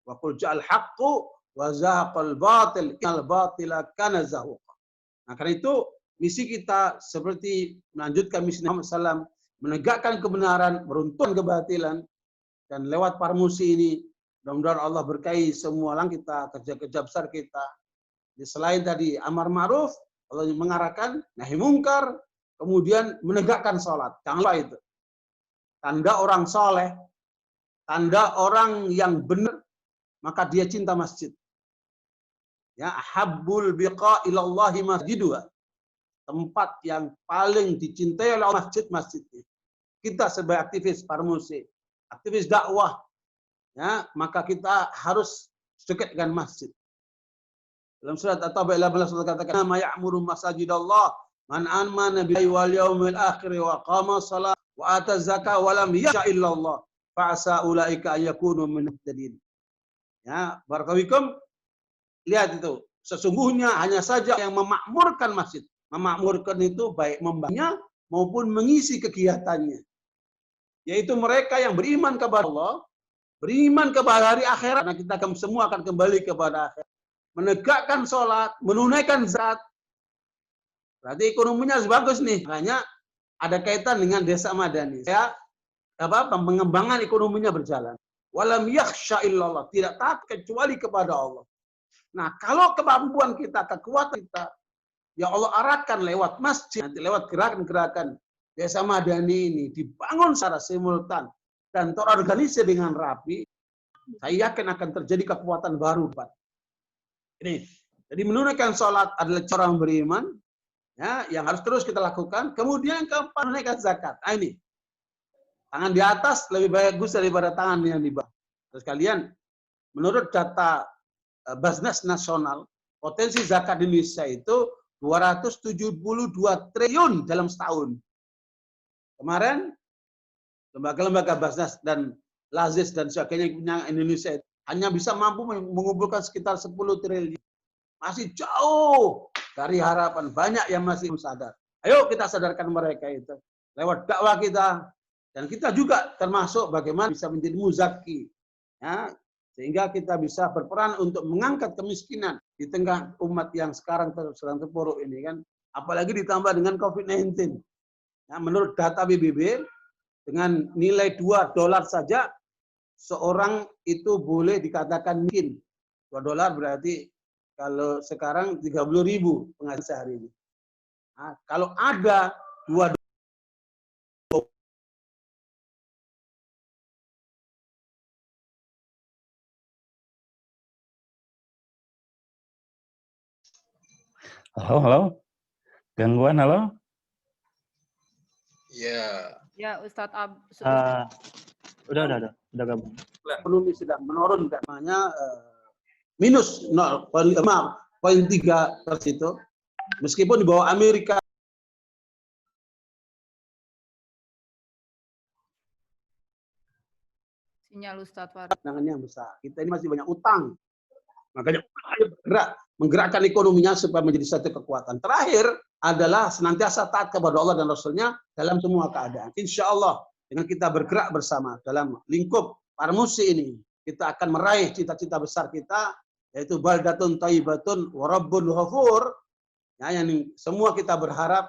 S14: Wa qul ja'al haqqu wa zahaqal batil innal batila kana zahuqa. Nah, karena itu misi kita seperti melanjutkan misi Muhammad SAW, menegakkan kebenaran, meruntuhkan kebatilan, dan lewat parmusi ini mudah-mudahan Allah berkahi semua langkah kita, kerja-kerja besar kita. Jadi selain tadi amar ma'ruf, Allah mengarahkan nahi mungkar, kemudian menegakkan sholat. Jangan lupa itu. Tanda orang soleh, tanda orang yang benar, maka dia cinta masjid. Ya, habbul biqa ilallahi masjiduha. Tempat yang paling dicintai oleh masjid-masjidnya. Kita sebagai aktivis parmusi, aktivis dakwah, ya, maka kita harus dekat dengan masjid. Dalam surat At-Taubah 18 Allah katakan, "Ma ya'muru masajidallah man amana billahi wal yawmil akhir wa qama shalah wa ata zakah wa lam yakhsha illallah fa asa ulaika ayyakunu min muhtadin." Ya, barakallahu. Lihat itu. Sesungguhnya hanya saja yang memakmurkan masjid. Memakmurkan itu baik membangunnya maupun mengisi kegiatannya. Yaitu mereka yang beriman kepada Allah, beriman kepada hari akhirat, karena kita semua akan kembali kepada akhirat. Menegakkan sholat, menunaikan zakat. Berarti ekonominya harus bagus nih. Makanya ada kaitan dengan desa madani. Pengembangan ekonominya berjalan. Walam yakhsha illallah, tidak takut kecuali kepada Allah. Nah, kalau kemampuan kita, kekuatan kita, ya Allah arahkan lewat masjid, nanti lewat gerakan-gerakan desa madani ini dibangun secara simultan dan terorganisir dengan rapi, saya yakin akan terjadi kekuatan baru, Pak. Ini, jadi menunaikan sholat adalah cara beriman, ya, yang harus terus kita lakukan. Kemudian yang keempat, menunaikan zakat. Nah, ini. Tangan di atas lebih bagus daripada tangan yang di bawah. Terus kalian, menurut data Basnas Nasional, potensi zakat di Indonesia itu 272 triliun dalam setahun. Kemarin, lembaga-lembaga Basnas dan Lazis dan sebagainya punya Indonesia hanya bisa mampu mengumpulkan sekitar 10 triliun. Masih jauh dari harapan. Banyak yang masih sadar. Ayo kita sadarkan mereka itu. Lewat dakwah kita. Dan kita juga termasuk bagaimana bisa menjadi muzaki. Ya, sehingga kita bisa berperan untuk mengangkat kemiskinan di tengah umat yang sekarang sedang terpuruk ini kan. Apalagi ditambah dengan COVID-19. Ya, menurut data PBB, dengan nilai $2 saja, seorang itu boleh dikatakan miskin. $2 berarti kalau sekarang 30.000 penghasilan sehari ini. Nah, kalau ada $2
S11: Halo. Gangguan, halo?
S1: Ya.
S3: Ya, Ustadz
S6: Udah gabung.
S14: Ekonomi sedang menurun, namanya minus 0,3% itu. Meskipun di bawah Amerika.
S3: Sinyal Ustadz Farid.
S14: Tangannya besar. Kita ini masih banyak utang. Makanya menggerakkan ekonominya supaya menjadi satu kekuatan. Terakhir adalah senantiasa taat kepada Allah dan Rasulnya dalam semua keadaan. Insya Allah dengan kita bergerak bersama dalam lingkup Parmusi ini, kita akan meraih cita-cita besar kita, yaitu baldatun thayyibatun wa rabbun ghafur. Ya, yang semua kita berharap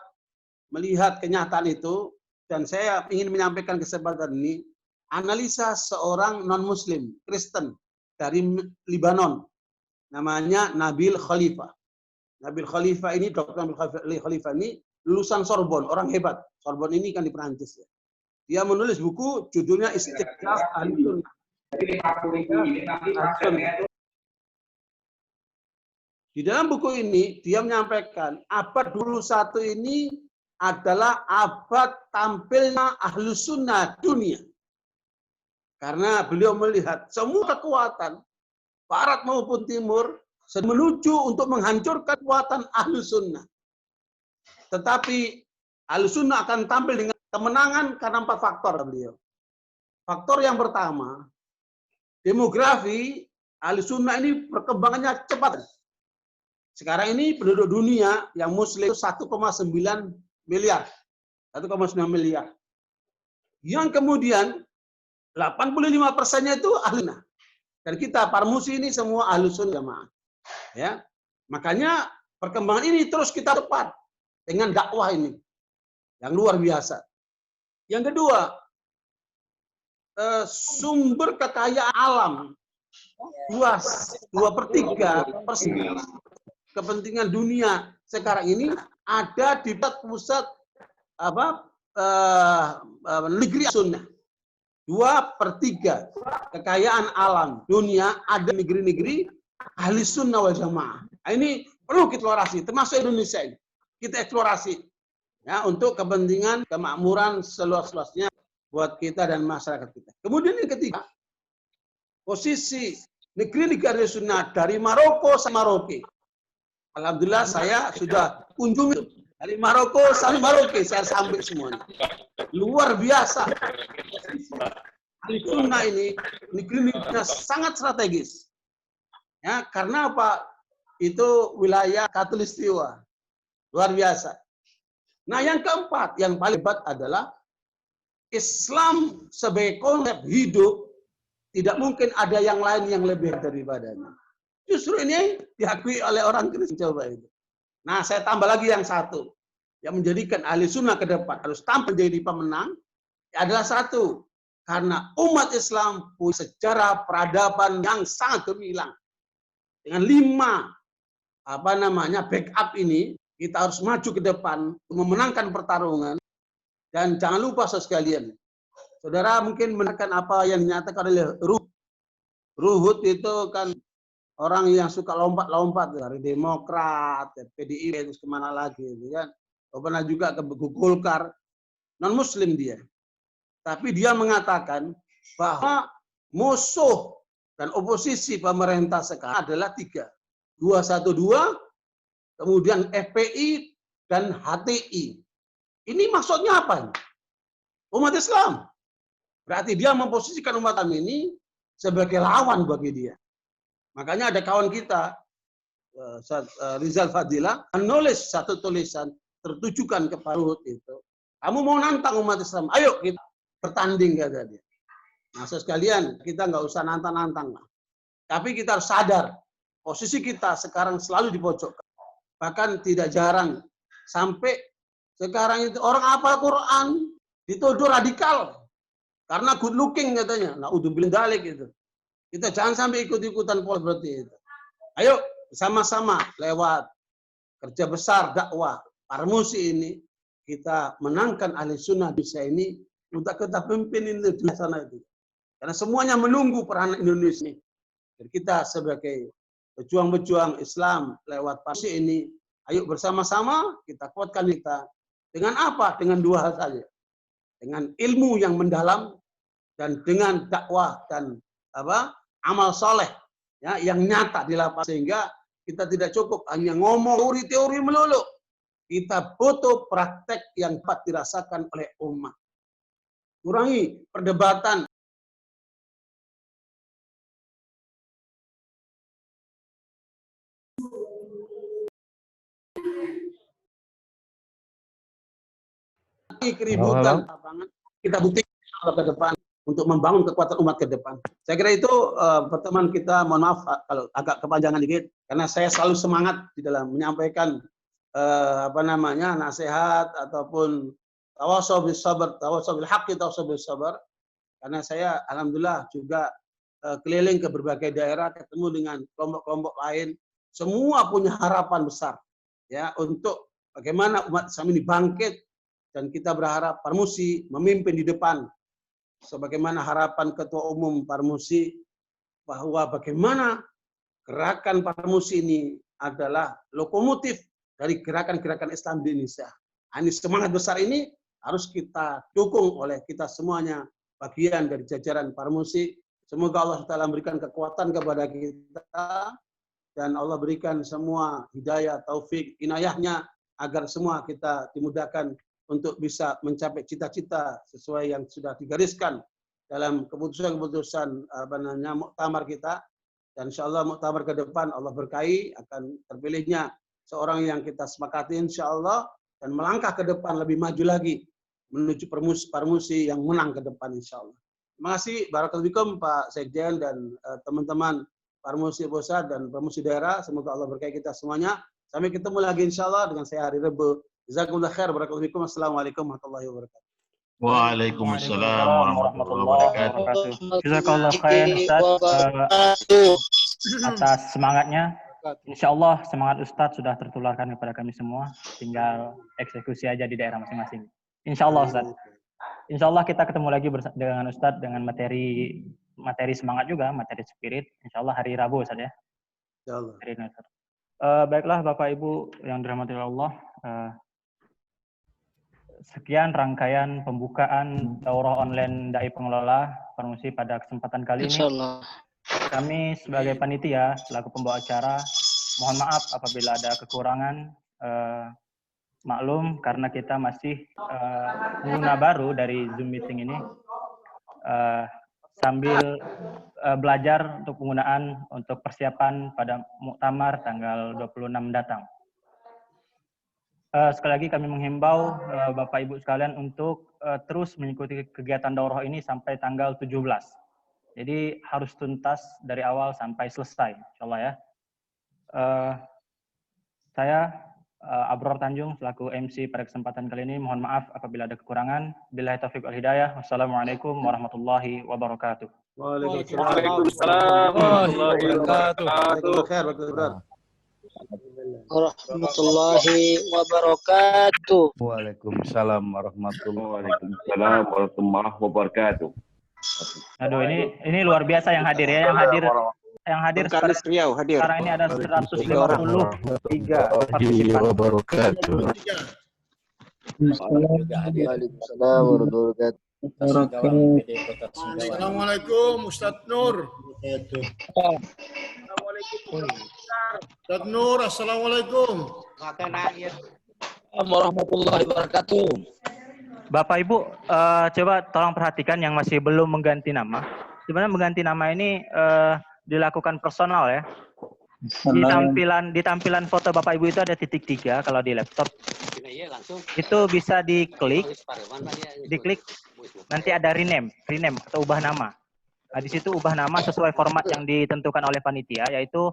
S14: melihat kenyataan itu. Dan saya ingin menyampaikan kesempatan ini, analisa seorang non-Muslim, Kristen dari Libanon, namanya Nabil Khalifah. Nabil Khalifah ini, Dr. Nabil Khalifah ini lulusan Sorbonne, orang hebat. Sorbonne ini kan di Perancis ya. Dia menulis buku judulnya Istiqlal Ahlussunnah. Di dalam buku ini dia menyampaikan abad 21 ini adalah abad tampilnya Ahlussunnah dunia. Karena beliau melihat semua kekuatan Barat maupun Timur menuju untuk menghancurkan kekuatan Ahlussunnah. Tetapi Ahlussunnah akan tampil dengan kemenangan karena 4 faktor beliau. Faktor yang pertama, demografi Ahlussunnah ini perkembangannya cepat. Sekarang ini penduduk dunia yang Muslim 1,9 miliar. 1,9 miliar. Yang kemudian 85%-nya itu Ahlussunnah. Dan kita Parmusi ini semua Ahlussunnah jamaah. Ya. Makanya perkembangan ini terus kita cepat dengan dakwah ini yang luar biasa. Yang kedua, sumber kekayaan alam luas 2/3 kepentingan dunia sekarang ini ada di pusat negeri Sunnah. 2/3 kekayaan alam dunia ada di negeri-negeri ahli sunnah wal jamaah. Ini perlu kita eksplorasi, termasuk Indonesia ini. Kita eksplorasi ya untuk kepentingan kemakmuran seluas-luasnya buat kita dan masyarakat kita. Kemudian yang ketiga, posisi negeri-negeri sunnah dari Maroko sampai Maroke. Alhamdulillah saya sudah kunjungi dari Maroko sampai Maroke, saya sampai semuanya. Luar biasa. Ahli sunnah ini negeri-negerinya sangat strategis. Ya, karena apa? Itu wilayah Katulistiwa. Luar biasa. Nah, yang keempat, yang paling hebat adalah Islam sebagai konsep hidup, tidak mungkin ada yang lain yang lebih daripadanya. Justru ini diakui oleh orang Kristen, coba itu. Nah, saya tambah lagi yang satu. Yang menjadikan ahli sunnah ke depan harus tampil jadi pemenang, adalah satu. Karena umat Islam punya sejarah peradaban yang sangat gemilang. Dengan 5 backup ini, kita harus maju ke depan untuk memenangkan pertarungan. Dan jangan lupa sekalian, saudara mungkin menekan apa yang dinyatakan oleh Ruhut itu kan orang yang suka lompat-lompat dari Demokrat, PDIP, terus kemana lagi, gitu kan? Pernah juga ke Golkar, non Muslim dia, tapi dia mengatakan bahwa musuh dan oposisi pemerintah sekarang adalah 3, 212, kemudian FPI dan HTI. Ini maksudnya apa? Umat Islam. Berarti dia memposisikan umat Islam ini sebagai lawan bagi dia. Makanya ada kawan kita, Rizal Fadila, menulis satu tulisan tertujukan kepada Ruhut itu. Kamu mau nantang umat Islam? Ayo kita bertanding, kata dia. Nah, sekalian, kita nggak usah nantang-nantang lah. Tapi kita harus sadar, posisi kita sekarang selalu di pojok. Bahkan tidak jarang sampai sekarang itu orang hafal Quran dituduh radikal karena good looking katanya. Nah, udzubillah dzalik itu. Kita jangan sampai ikut-ikutan pola seperti itu. Ayo sama-sama lewat kerja besar dakwah Parmusi ini kita menangkan ahli sunnah bisa ini untuk kita pimpin ini di sana itu. Karena semuanya menunggu peran Indonesia ini. Dan kita sebagai pejuang-pejuang Islam lewat Parmusi ini, ayo bersama-sama kita kuatkan kita. Dengan apa? Dengan 2 hal saja. Dengan ilmu yang mendalam dan dengan dakwah dan amal soleh ya, yang nyata di lapangan, sehingga kita tidak cukup hanya ngomong teori-teori melulu. Kita butuh praktek yang dapat dirasakan oleh umat. Kurangi perdebatan. Keributan, kita buktikan ke depan untuk membangun kekuatan umat ke depan. Saya kira itu pertemuan kita. Mohon maaf kalau agak kepanjangan dikit, karena saya selalu semangat di dalam menyampaikan nasihat ataupun tawasau bis sabar, tawasau bil haqqi, tawasau bis sabar. Karena saya alhamdulillah juga keliling ke berbagai daerah, ketemu dengan kelompok-kelompok lain, semua punya harapan besar ya untuk bagaimana umat Islam ini bangkit, dan kita berharap Parmusi memimpin di depan sebagaimana harapan Ketua Umum Parmusi bahwa bagaimana gerakan Parmusi ini adalah lokomotif dari gerakan-gerakan Islam di Indonesia. Ini semangat besar ini harus kita dukung oleh kita semuanya, bagian dari jajaran Parmusi. Semoga Allah Ta'ala memberikan kekuatan kepada kita, dan Allah berikan semua hidayah, taufik, inayahnya, agar semua kita dimudahkan untuk bisa mencapai cita-cita sesuai yang sudah digariskan dalam keputusan-keputusan muktamar kita. Dan insya Allah muktamar ke depan Allah berkahi akan terpilihnya seorang yang kita sepakati insya Allah, dan melangkah ke depan lebih maju lagi menuju Parmusi yang menang ke depan insya Allah. Terima kasih. Barakallahu fikum Pak Sekjen dan teman-teman Parmusi pusat dan Parmusi daerah. Semoga Allah berkahi kita semuanya. Sampai ketemu lagi insya Allah dengan saya hari Rabu. Jazakumullah khair. Barakallahu fikum. Assalamualaikum warahmatullahi wabarakatuh.
S11: Waalaikumsalam warahmatullahi wabarakatuh.
S6: Jazakallah khair Ustaz atas semangatnya. Insya Allah semangat Ustadz sudah tertularkan kepada kami semua. Tinggal eksekusi aja di daerah masing-masing. Insya Allah Ustadz. Insya Allah kita ketemu lagi dengan Ustadz dengan materi semangat juga, materi spirit. Insya Allah hari Rabu Ustadz ya.
S14: Insya Allah.
S6: Baiklah Bapak Ibu yang dirahmati Allah. Sekian rangkaian pembukaan daurah online Dai Pengelola Parmusi pada kesempatan kali ini. Kami sebagai panitia, selaku pembawa acara, mohon maaf apabila ada kekurangan. Maklum karena kita masih pengguna baru dari Zoom meeting ini. sambil belajar untuk penggunaan untuk persiapan pada muktamar tanggal 26 datang. Sekali lagi kami menghimbau Bapak Ibu sekalian untuk terus mengikuti kegiatan daurah ini sampai tanggal 17. Jadi harus tuntas dari awal sampai selesai, insyaallah ya. Saya Abror Tanjung selaku MC pada kesempatan kali ini. Mohon maaf apabila ada kekurangan. Billahi taufiq wal hidayah. Wassalamualaikum warahmatullahi wabarakatuh.
S2: Waalaikumsalam warahmatullahi wabarakatuh.
S7: Warahmatullahi wabarakatuh.
S15: Waalaikumsalam warahmatullahi wabarakatuh.
S6: Aduh, ini luar biasa yang hadir ya, yang hadir sekarang ini ada 153 partisipan.
S16: Assalamualaikum Ustadz Nur. Ustadz Nur, assalamualaikum.
S7: Warahmatullahi wabarakatuh.
S6: Bapak Ibu, coba tolong perhatikan yang masih belum mengganti nama. Sebenarnya mengganti nama ini dilakukan personal ya. Di tampilan foto Bapak Ibu itu ada titik 3 kalau di laptop. Itu bisa diklik nanti ada rename atau ubah nama. Nah, di situ ubah nama sesuai format yang ditentukan oleh panitia, yaitu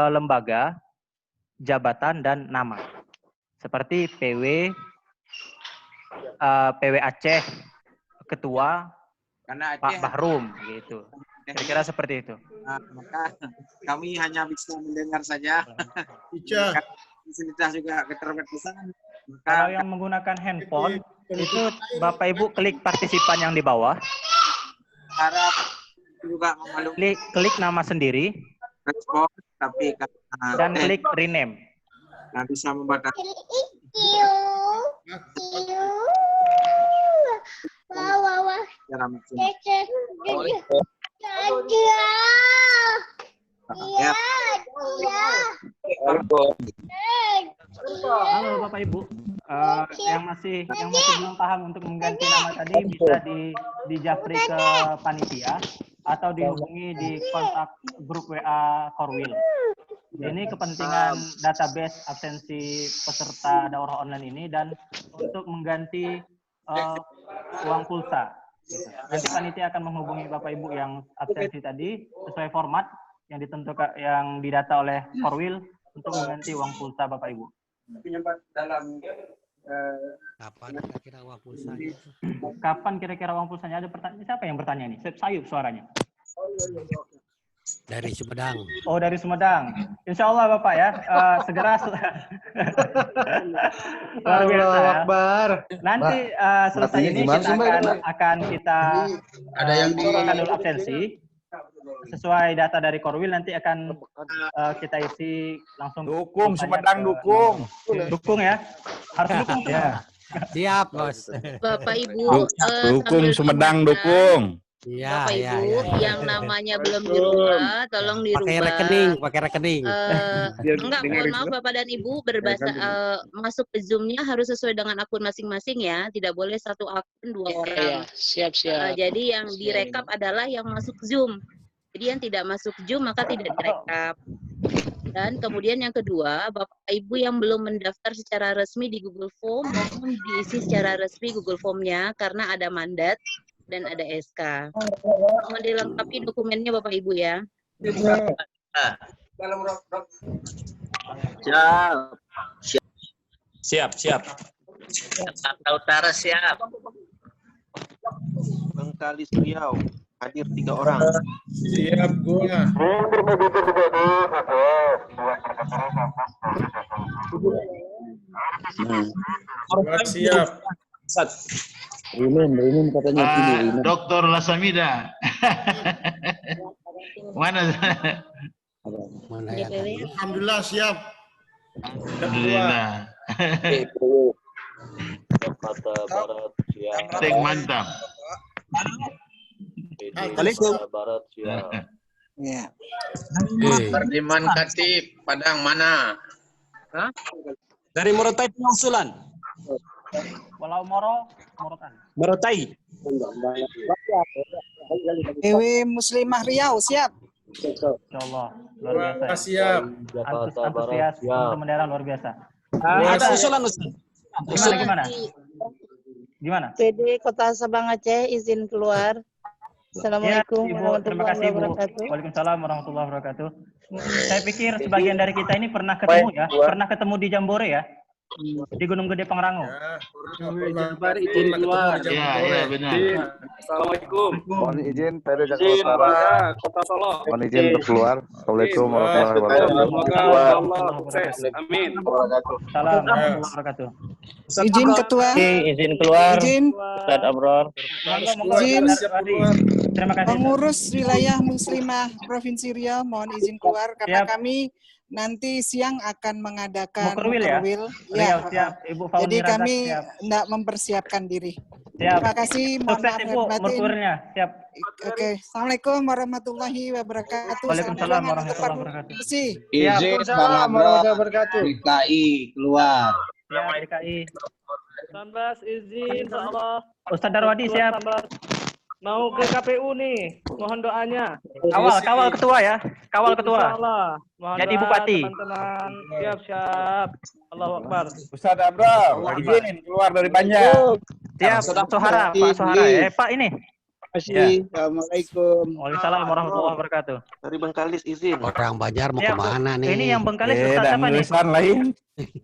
S6: lembaga, jabatan, dan nama. Seperti PW Aceh, Ketua, Pak Bahrum, gitu. Kira-kira seperti itu.
S17: Nah, maka kami hanya bisa mendengar saja. Fasilitas juga keterbatasan.
S6: Kalau yang menggunakan handphone, itu Bapak Ibu klik partisipan yang di bawah.
S17: Harap juga
S6: klik nama sendiri.
S17: Respon, tapi
S6: dan klik rename.
S17: Nah, bisa membatasi. Cara maksimal.
S6: Halo Bapak Ibu, yang masih belum paham untuk mengganti nama tadi bisa di japri ke panitia atau dihubungi di kontak grup WA Korwil. Ini kepentingan database absensi peserta daurah online ini dan untuk mengganti uang pulsa. Nanti panitia akan menghubungi Bapak Ibu yang absensi tadi sesuai format yang ditentukan, yang didata oleh Korwil untuk mengganti uang pulsa Bapak Ibu.
S18: Kapan kira-kira uang pulsanya?
S6: Kapan kira-kira uang pulsanya? Ada pertanyaan. Siapa yang bertanya ini? Sayup suaranya.
S18: Dari Sumedang.
S6: Oh, dari Sumedang. Insya Allah Bapak ya, segera. Luar biasa ya. Nanti selesai ini kita akan ada yang turunkan dulu absensi. Sesuai data dari Korwil nanti akan kita isi langsung.
S15: Dukung Sumedang, dukung.
S6: Dukung ya. Harus dukung ya.
S18: Siap, Bos.
S19: Bapak Ibu,
S15: dukung Sumedang, dukung.
S18: Iya,
S19: Bapak Ibu yang namanya belum dirubah, tolong dirubah.
S18: Pakai rekening.
S19: Enggak, mohon maaf Bapak dan Ibu, masuk ke Zoom-nya harus sesuai dengan akun masing-masing ya. Tidak boleh satu akun 2 orang.
S7: Siap.
S19: Jadi yang direkap adalah yang masuk Zoom. Jadi yang tidak masuk Zoom maka tidak direkap. Dan kemudian yang kedua, Bapak Ibu yang belum mendaftar secara resmi di Google Form, mohon diisi secara resmi Google Form-nya karena ada mandat dan ada SK. Mohon dilengkapi dokumennya Bapak Ibu ya.
S5: Siap. Utara siap.
S17: Bengkalis Riau hadir 3 orang.
S16: Siap gua. Siap.
S15: Rimen katanya sini.
S11: Dr. Lasamida. Mana
S18: ya?
S16: Alhamdulillah siap.
S11: Alhamdulillah.
S5: Barat siap.
S11: Cek mantap.
S5: Assalamualaikum. Barat siap.
S7: Ya.
S5: Perdiman Katib, Padang mana?
S7: Hah? Dari Morotai Pengusulan.
S6: Walau Morotan.
S7: Morotai.
S20: Dewi Muslimah Riau, siap.
S6: Insyaallah, luar biasa.
S16: Siap.
S6: Antusias untuk bendera luar biasa.
S20: Ada usulan Ustaz.
S6: Gimana?
S21: PD Kota Sabang Aceh izin keluar. Assalamualaikum
S6: Terima kasih Ibu. Waalaikumsalam warahmatullahi wabarakatuh. Saya pikir sebagian dari kita ini pernah ketemu ya, pernah ketemu di Jambore ya, di Gunung Gede Pangrango.
S2: Izin keluar.
S11: Ya, benar.
S2: Assalamualaikum.
S15: Mohon izin PD Jakarta Utara.
S2: Kota Solo.
S15: Mohon izin untuk keluar. Assalamualaikum warahmatullahi wabarakatuh.
S2: Amin.
S6: Salam warahmatullahi wabarakatuh.
S20: Izin Ketua.
S5: Izin keluar.
S20: Izin.
S5: Ustaz Abror.
S20: Izin.
S6: Terima kasih.
S20: Pengurus wilayah Muslimah Provinsi Riau mohon izin keluar karena kami nanti siang akan mengadakan
S6: Mukerwil ya? Riau, siap. Ibu Fauni
S20: Jadi
S6: Razak,
S20: kami
S6: siap.
S20: hendak mempersiapkan diri.
S6: Siap.
S20: Terima kasih. Mohon
S6: Sukses
S20: maaf
S6: Ibu,
S20: lahir batin.
S6: Mukerwilnya. Siap.
S20: Oke. Assalamualaikum warahmatullahi wabarakatuh.
S6: Waalaikumsalam warahmatullahi wabarakatuh.
S22: Izin Bang Abro DKI keluar.
S6: Siap, DKI.
S2: 19 izin insyaallah.
S6: Ustaz Darwadi siap.
S2: Mau ke KPU nih, mohon doanya.
S6: Kawal ketua ya, kawal ketua.
S2: Insyaallah. Mohon
S6: Jadi
S2: doa,
S6: bupati.
S2: Teman-teman. Siap. Allahu Akbar.
S15: Ustaz Abro, izin keluar dari Banjar.
S6: Siap, Sohara, Pak Sohara. Pak ini.
S14: Assalamualaikum.
S6: Waalaikumsalam warahmatullahi wabarakatuh.
S14: Dari Bengkalis izin.
S18: Orang Banjar mau
S6: Siap,
S18: kemana nih?
S6: Ini yang Bengkalis Ustaz siapa nih?
S15: lain.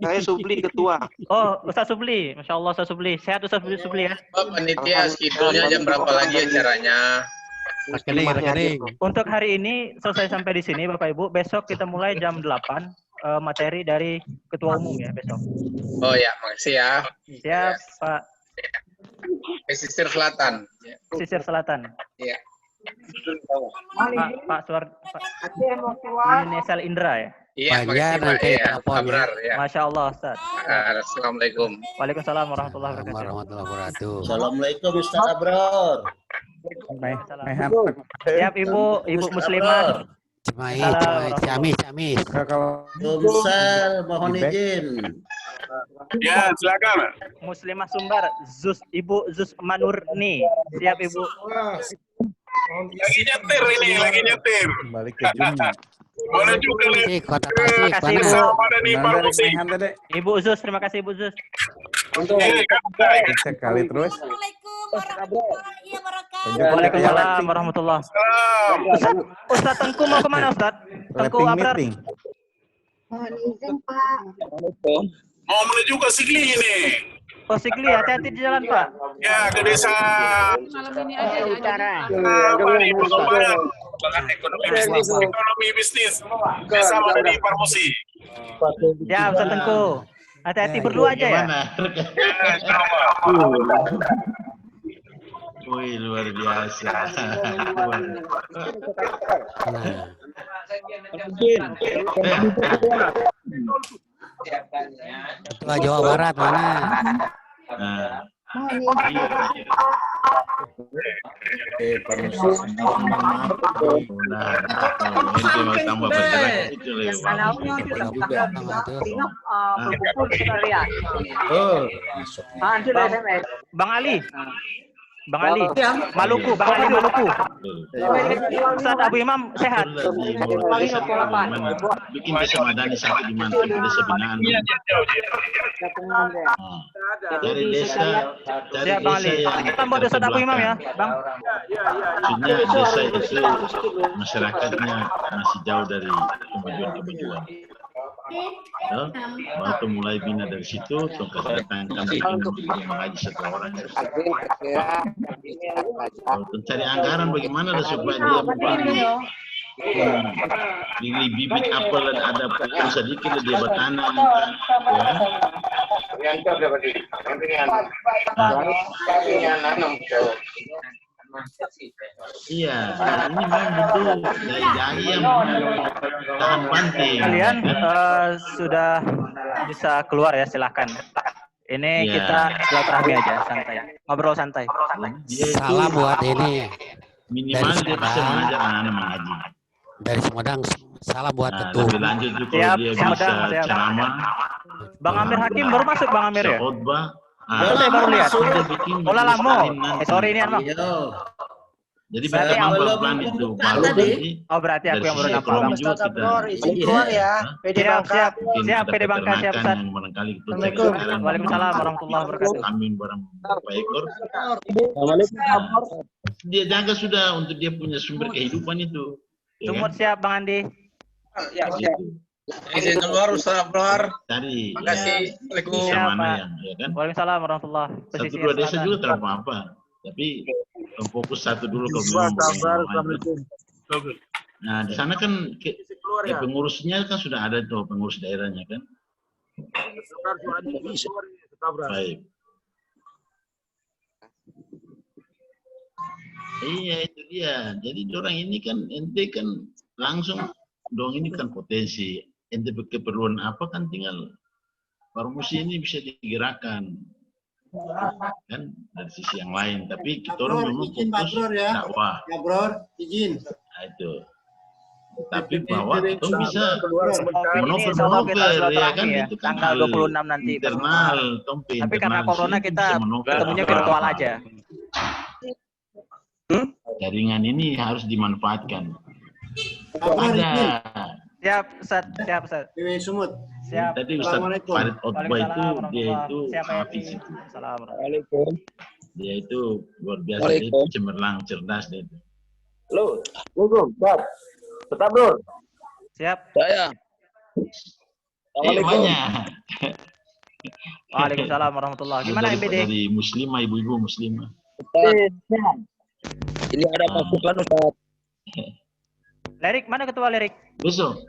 S14: Saya Supli ketua.
S6: Oh, Ustaz Supli. Masya Allah Ustaz Supli. Sehat Ustaz Supli ya.
S23: Pak panitia schedule-nya jam berapa lagi acaranya?
S18: Rekening.
S6: Untuk hari ini selesai sampai di sini Bapak Ibu. Besok kita mulai jam 8 materi dari Ketua Umum ya besok.
S23: Oh ya, makasih ya.
S6: Siap Pak.
S23: Pesisir Selatan.
S6: Pesisir Selatan.
S23: Iya.
S6: Pak Suar. Nesal Indra ya.
S23: Iya, makasih Pak. Iya, Abrar ya.
S6: Masya Allah Ustaz.
S23: Assalamualaikum.
S6: Waalaikumsalam warahmatullahi wabarakatuh.
S18: Warahmatullahi wabarakatuh.
S22: Assalamualaikum Ustaz Abror.
S6: Siap Ibu Muslimah.
S18: Ciamis.
S22: Waalaikumsalam, mohon izin.
S16: Ya, silakan.
S6: Muslimah Sumbar, Ibu Zus Manurni. Siap Ibu.
S16: Lagi nyetir ini, lagi nyetir.
S15: Balik ke Jumlah.
S16: Boleh juga nih.
S6: Terima kasih Ibu. Ibu Zus, terima kasih Ibu Zus.
S15: Sekali terus.
S6: Waalaikumsalam warahmatullahi wabarakatuh. Ustaz Tengku mau kemana Ustaz? Tengku Abrar.
S24: Mohon izin Pak.
S16: Mau menuju ke Sigli ini.
S6: Oh Sigli, hati-hati di jalan Pak.
S16: Ya, ke desa.
S3: Malam ini aja ya.
S24: Utara.
S16: Ekonomi bisnis. Desa Madani Parmusi.
S6: Ya Ustaz Tengku. Hati-hati berdua aja ya.
S11: Wih, luar biasa.
S18: Ketua Jawa Barat mana?
S6: Bang Ali. Maluku, Bang Ali Maluku. Ustaz Abu Imam sehat.
S11: Bikin desa Madani sampai di mana? Desa binaan. Dari desa,
S6: Siap Bang Ali. Kita buat Ustaz Abu Imam ya, Bang.
S11: Maksudnya desa itu masyarakatnya masih jauh dari kemajuan-kemajuan. Ya, waktu mulai bina dari situ, tongkat datangkan bikin mengaji setelah orang. Mencari anggaran bagaimana supaya dia membangun bibit apel dan ada sedikit dia bertanam iya, ini memang betul dai yang tahan banting.
S6: Kalian sudah bisa keluar ya, silahkan. Ini kita silaturahmi aja, santai. Ngobrol santai.
S18: Salam buat ini.
S11: Minimal dia bisa mengajar anak-anak mengaji.
S18: Dari Sumedang, salam buat ketua.
S11: Lebih lanjut juga dia bisa ceramah.
S6: Bang Amir Hakim baru masuk Bang Amir ya?
S11: Khotbah.
S6: Saya baru lihat. Olah lamo. Sorry ini Bang.
S11: Jadi
S6: Berarti
S11: berkembang
S6: aku-
S11: pelan-pelan itu. Baru
S6: tadi.
S11: nanti
S6: Oh, berarti aku
S11: dari
S6: yang baru
S11: sisi
S6: nampak.
S11: ekonomi
S6: Bang.
S11: juga kita.
S22: izin keluar ya. PD
S6: Siap,
S22: Bangka.
S6: siap.
S11: Mungkin
S6: Siap,
S11: ada
S6: PD Bangka, siap,
S11: peternakan
S6: Ustaz.
S11: yang barangkali itu cek
S22: Assalamualaikum.
S11: sekarang.
S6: Waalaikumsalam warahmatullahi wabarakatuh.
S11: Kambing barang berapa ekor.
S22: Assalamualaikum.
S11: Dia jaga sudah untuk dia punya sumber kehidupan itu. Ya
S6: Sumut
S11: kan?
S6: siap, Bang Andi.
S11: Gitu.
S23: Izin keluar Ustaz Abror.
S11: Cari.
S23: Makasih. Assalamualaikum.
S11: Desa
S6: Siap,
S11: mana
S6: Pak.
S11: yang, ya kan?
S6: Waalaikumsalam warahmatullahi wabarakatuh.
S11: Satu
S6: Pesisir
S11: dua desa
S6: selatan.
S11: juga tak apa-apa. Tapi fokus satu dulu kalau memang
S22: Assalamualaikum.
S11: Nah, di sana kan pengurusnya kan sudah ada tuh, pengurus daerahnya kan. Baik. Iya, itu dia. Jadi orang ini kan ente kan langsung dong ini kan potensi. Ente keperluan apa kan tinggal promosi ini bisa digerakkan. Kan dari sisi yang lain, tapi kita orang memang
S22: Izin Pak
S11: fokus
S22: Bror ya.
S11: dakwah.
S22: Ya Bror, izin.
S11: Nah, itu. Tapi bahwa itu bisa
S6: Covid ini insya Allah kita
S11: menover ya kan
S6: silaturahmi ya,
S11: itu kan
S6: tanggal
S11: hal
S6: 26 nanti.
S11: internal, tompe
S6: Tapi karena
S11: internal
S6: corona
S11: sini
S6: kita
S11: bisa menover
S6: ketemunya
S11: apa-apa.
S6: virtual aja.
S11: Jaringan ini harus dimanfaatkan.
S22: Bror, izin.
S11: Ada.
S6: Siap, Ustaz. Siap, Ustaz.
S22: Dewi Sumut.
S6: Siap.
S11: Tadi Ustaz
S22: Assalamualaikum.
S11: Farid Otbah itu dia itu
S6: Siap, Pak
S11: hafiz
S6: Yati.
S11: itu.
S6: Assalamualaikum.
S11: Dia itu luar biasa, dia itu cemerlang, cerdas dia itu.
S5: Halo, Assalamualaikum, Bab. Tetap, Bro.
S6: Siap.
S23: Saya.
S11: Banyak.
S6: Waalaikumsalam warahmatullahi wabarakatuh. Gimana MBD?
S11: Dari muslimah, ibu-ibu muslimah.
S23: Ini ada pasukan Ustaz.
S6: Lirik, mana ketua Lirik?
S11: Besok?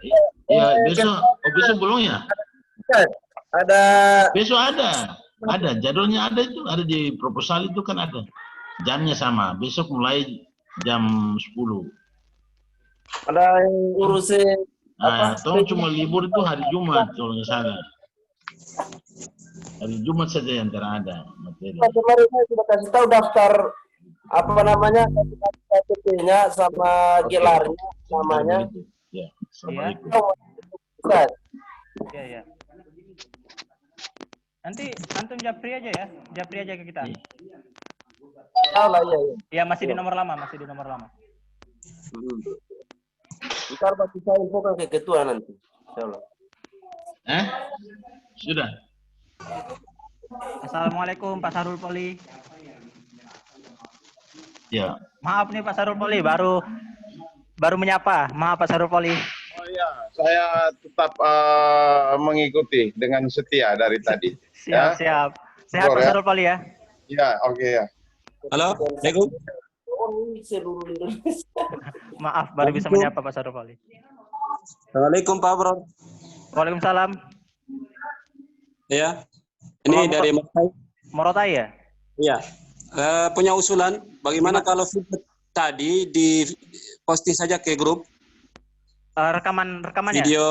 S11: Ya, besok. Oh, besok belum ya?
S5: Ada.
S11: Besok ada. Ada. Jadwalnya ada itu. Ada di proposal itu kan ada. Jamnya sama. Besok mulai jam 10.
S5: Ada yang ngurusin
S11: Nah, tolong cuma libur itu hari Jumat kalau nggak salah. Hari Jumat saja yang terada materi.
S5: kemarin saya sudah kasih tahu daftar apa namanya KTP-nya sama gelarnya namanya.
S11: Ya, Assalamualaikum.
S5: Ustaz.
S6: Iya, iya. Nanti antum japri aja ya. Japri aja ke kita.
S5: Salah ya.
S6: Iya, masih di nomor lama, masih di nomor lama.
S5: Ntar pasti saya infokan ke ketua nanti. Insyaallah.
S11: Sudah.
S6: Assalamualaikum Pak Sarul Poli.
S11: Ya.
S6: Maaf nih Pak Sarul Poli, baru menyapa. Maaf Pak Sarul Poli.
S4: Oh iya, saya tetap mengikuti dengan setia dari tadi.
S6: Siap, siap. Sehat Pak Sarul Poli ya.
S4: Ya, oke ya.
S23: Halo, Assalamualaikum.
S6: Maaf, baru bisa menyapa Pak Sarul Poli.
S23: Assalamualaikum Pak Bro.
S6: Waalaikumsalam.
S23: Ya, ini dari Morotai.
S6: Morotai ya?
S23: Iya. Punya usulan, bagaimana kalau tadi di posting saja ke grup?
S6: Rekamannya?
S23: Video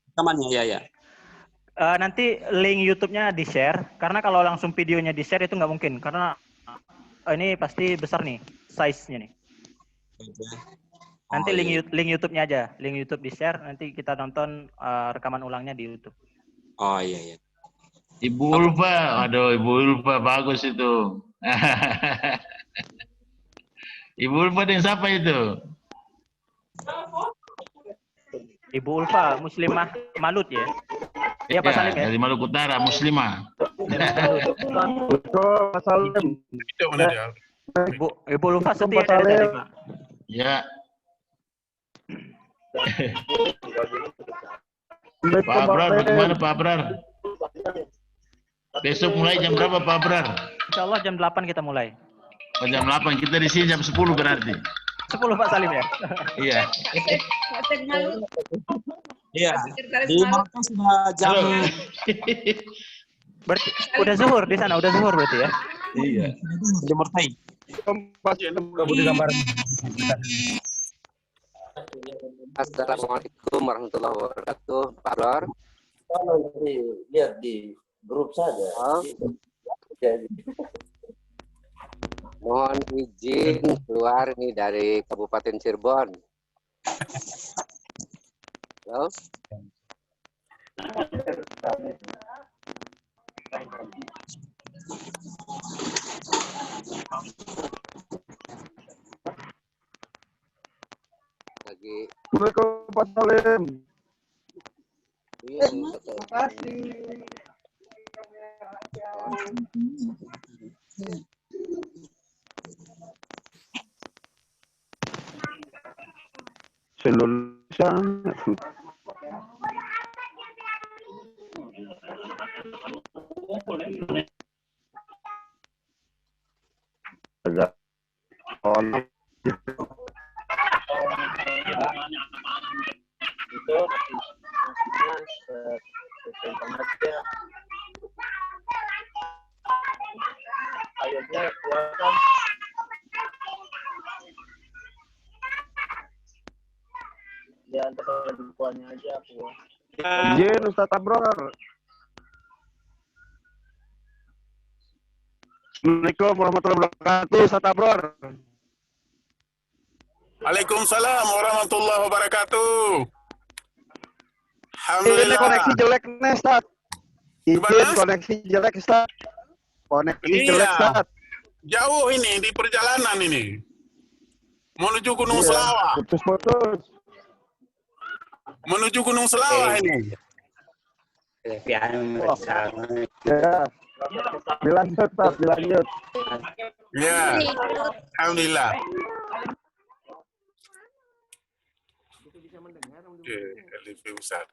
S23: rekamannya, ya.
S6: Nanti link YouTube-nya di-share, karena kalau langsung videonya di-share itu nggak mungkin, karena ini pasti besar nih, size-nya nih. Nanti link YouTube-nya aja, link YouTube di-share, nanti kita nonton rekaman ulangnya di YouTube.
S23: Oh iya.
S11: Ibu Ulfa, aduh Ibu Ulfa bagus itu. Ibu Ulfa dengan siapa itu?
S6: Ibu Ulfa, Muslimah Malut ya? Iya Pak Salim ya?
S11: Dari Maluku Utara, Muslimah.
S6: Ibu Ulfa setia dari tadi Pak.
S11: Ya. Pak Abrar, bagaimana Pak Abrar? Besok mulai jam berapa Pak Abrar?
S6: Insya Allah jam 8 kita mulai.
S11: Oh, jam 8, kita di sini jam 10 berarti.
S6: 10 Pak Salim ya?
S11: Iya.
S23: Iya. Di Morotai sudah jam.
S6: Berarti udah zuhur di sana, udah zuhur berarti ya?
S11: Iya.
S23: Di Morotai.
S5: Assalamualaikum warahmatullahi wabarakatuh. Pak Lor. Nanti lihat di grup saja. Mohon izin keluar nih dari Kabupaten Cirebon. Halo?
S8: Lagi.
S15: Assalamualaikum Pak Salim.
S8: Iya,
S20: Terima kasih.
S15: Indonesia. Agak on.
S8: Itu akhirnya keluarkan di antara duanya aja aku.
S15: Izin Ustaz Abror. Assalamualaikum warahmatullahi wabarakatuh, Ustaz Abror.
S16: Waalaikumsalam warahmatullahi wabarakatuh.
S15: Ini
S16: Alhamdulillah.
S15: koneksi jelek nih, Ustaz. Izin koneksi jelek, Ustaz. Koneksi jelek,
S16: Iya.
S15: Ustaz.
S16: Jauh ini di perjalanan ini. Menuju Gunung
S15: Iya,
S16: Selawah.
S15: putus-putus.
S16: Menuju Gunung Selawah ini.
S15: Ya. Dilanjut, Ustaz, dilanjut.
S16: Ya. Alhamdulillah. Oke, Ustaz.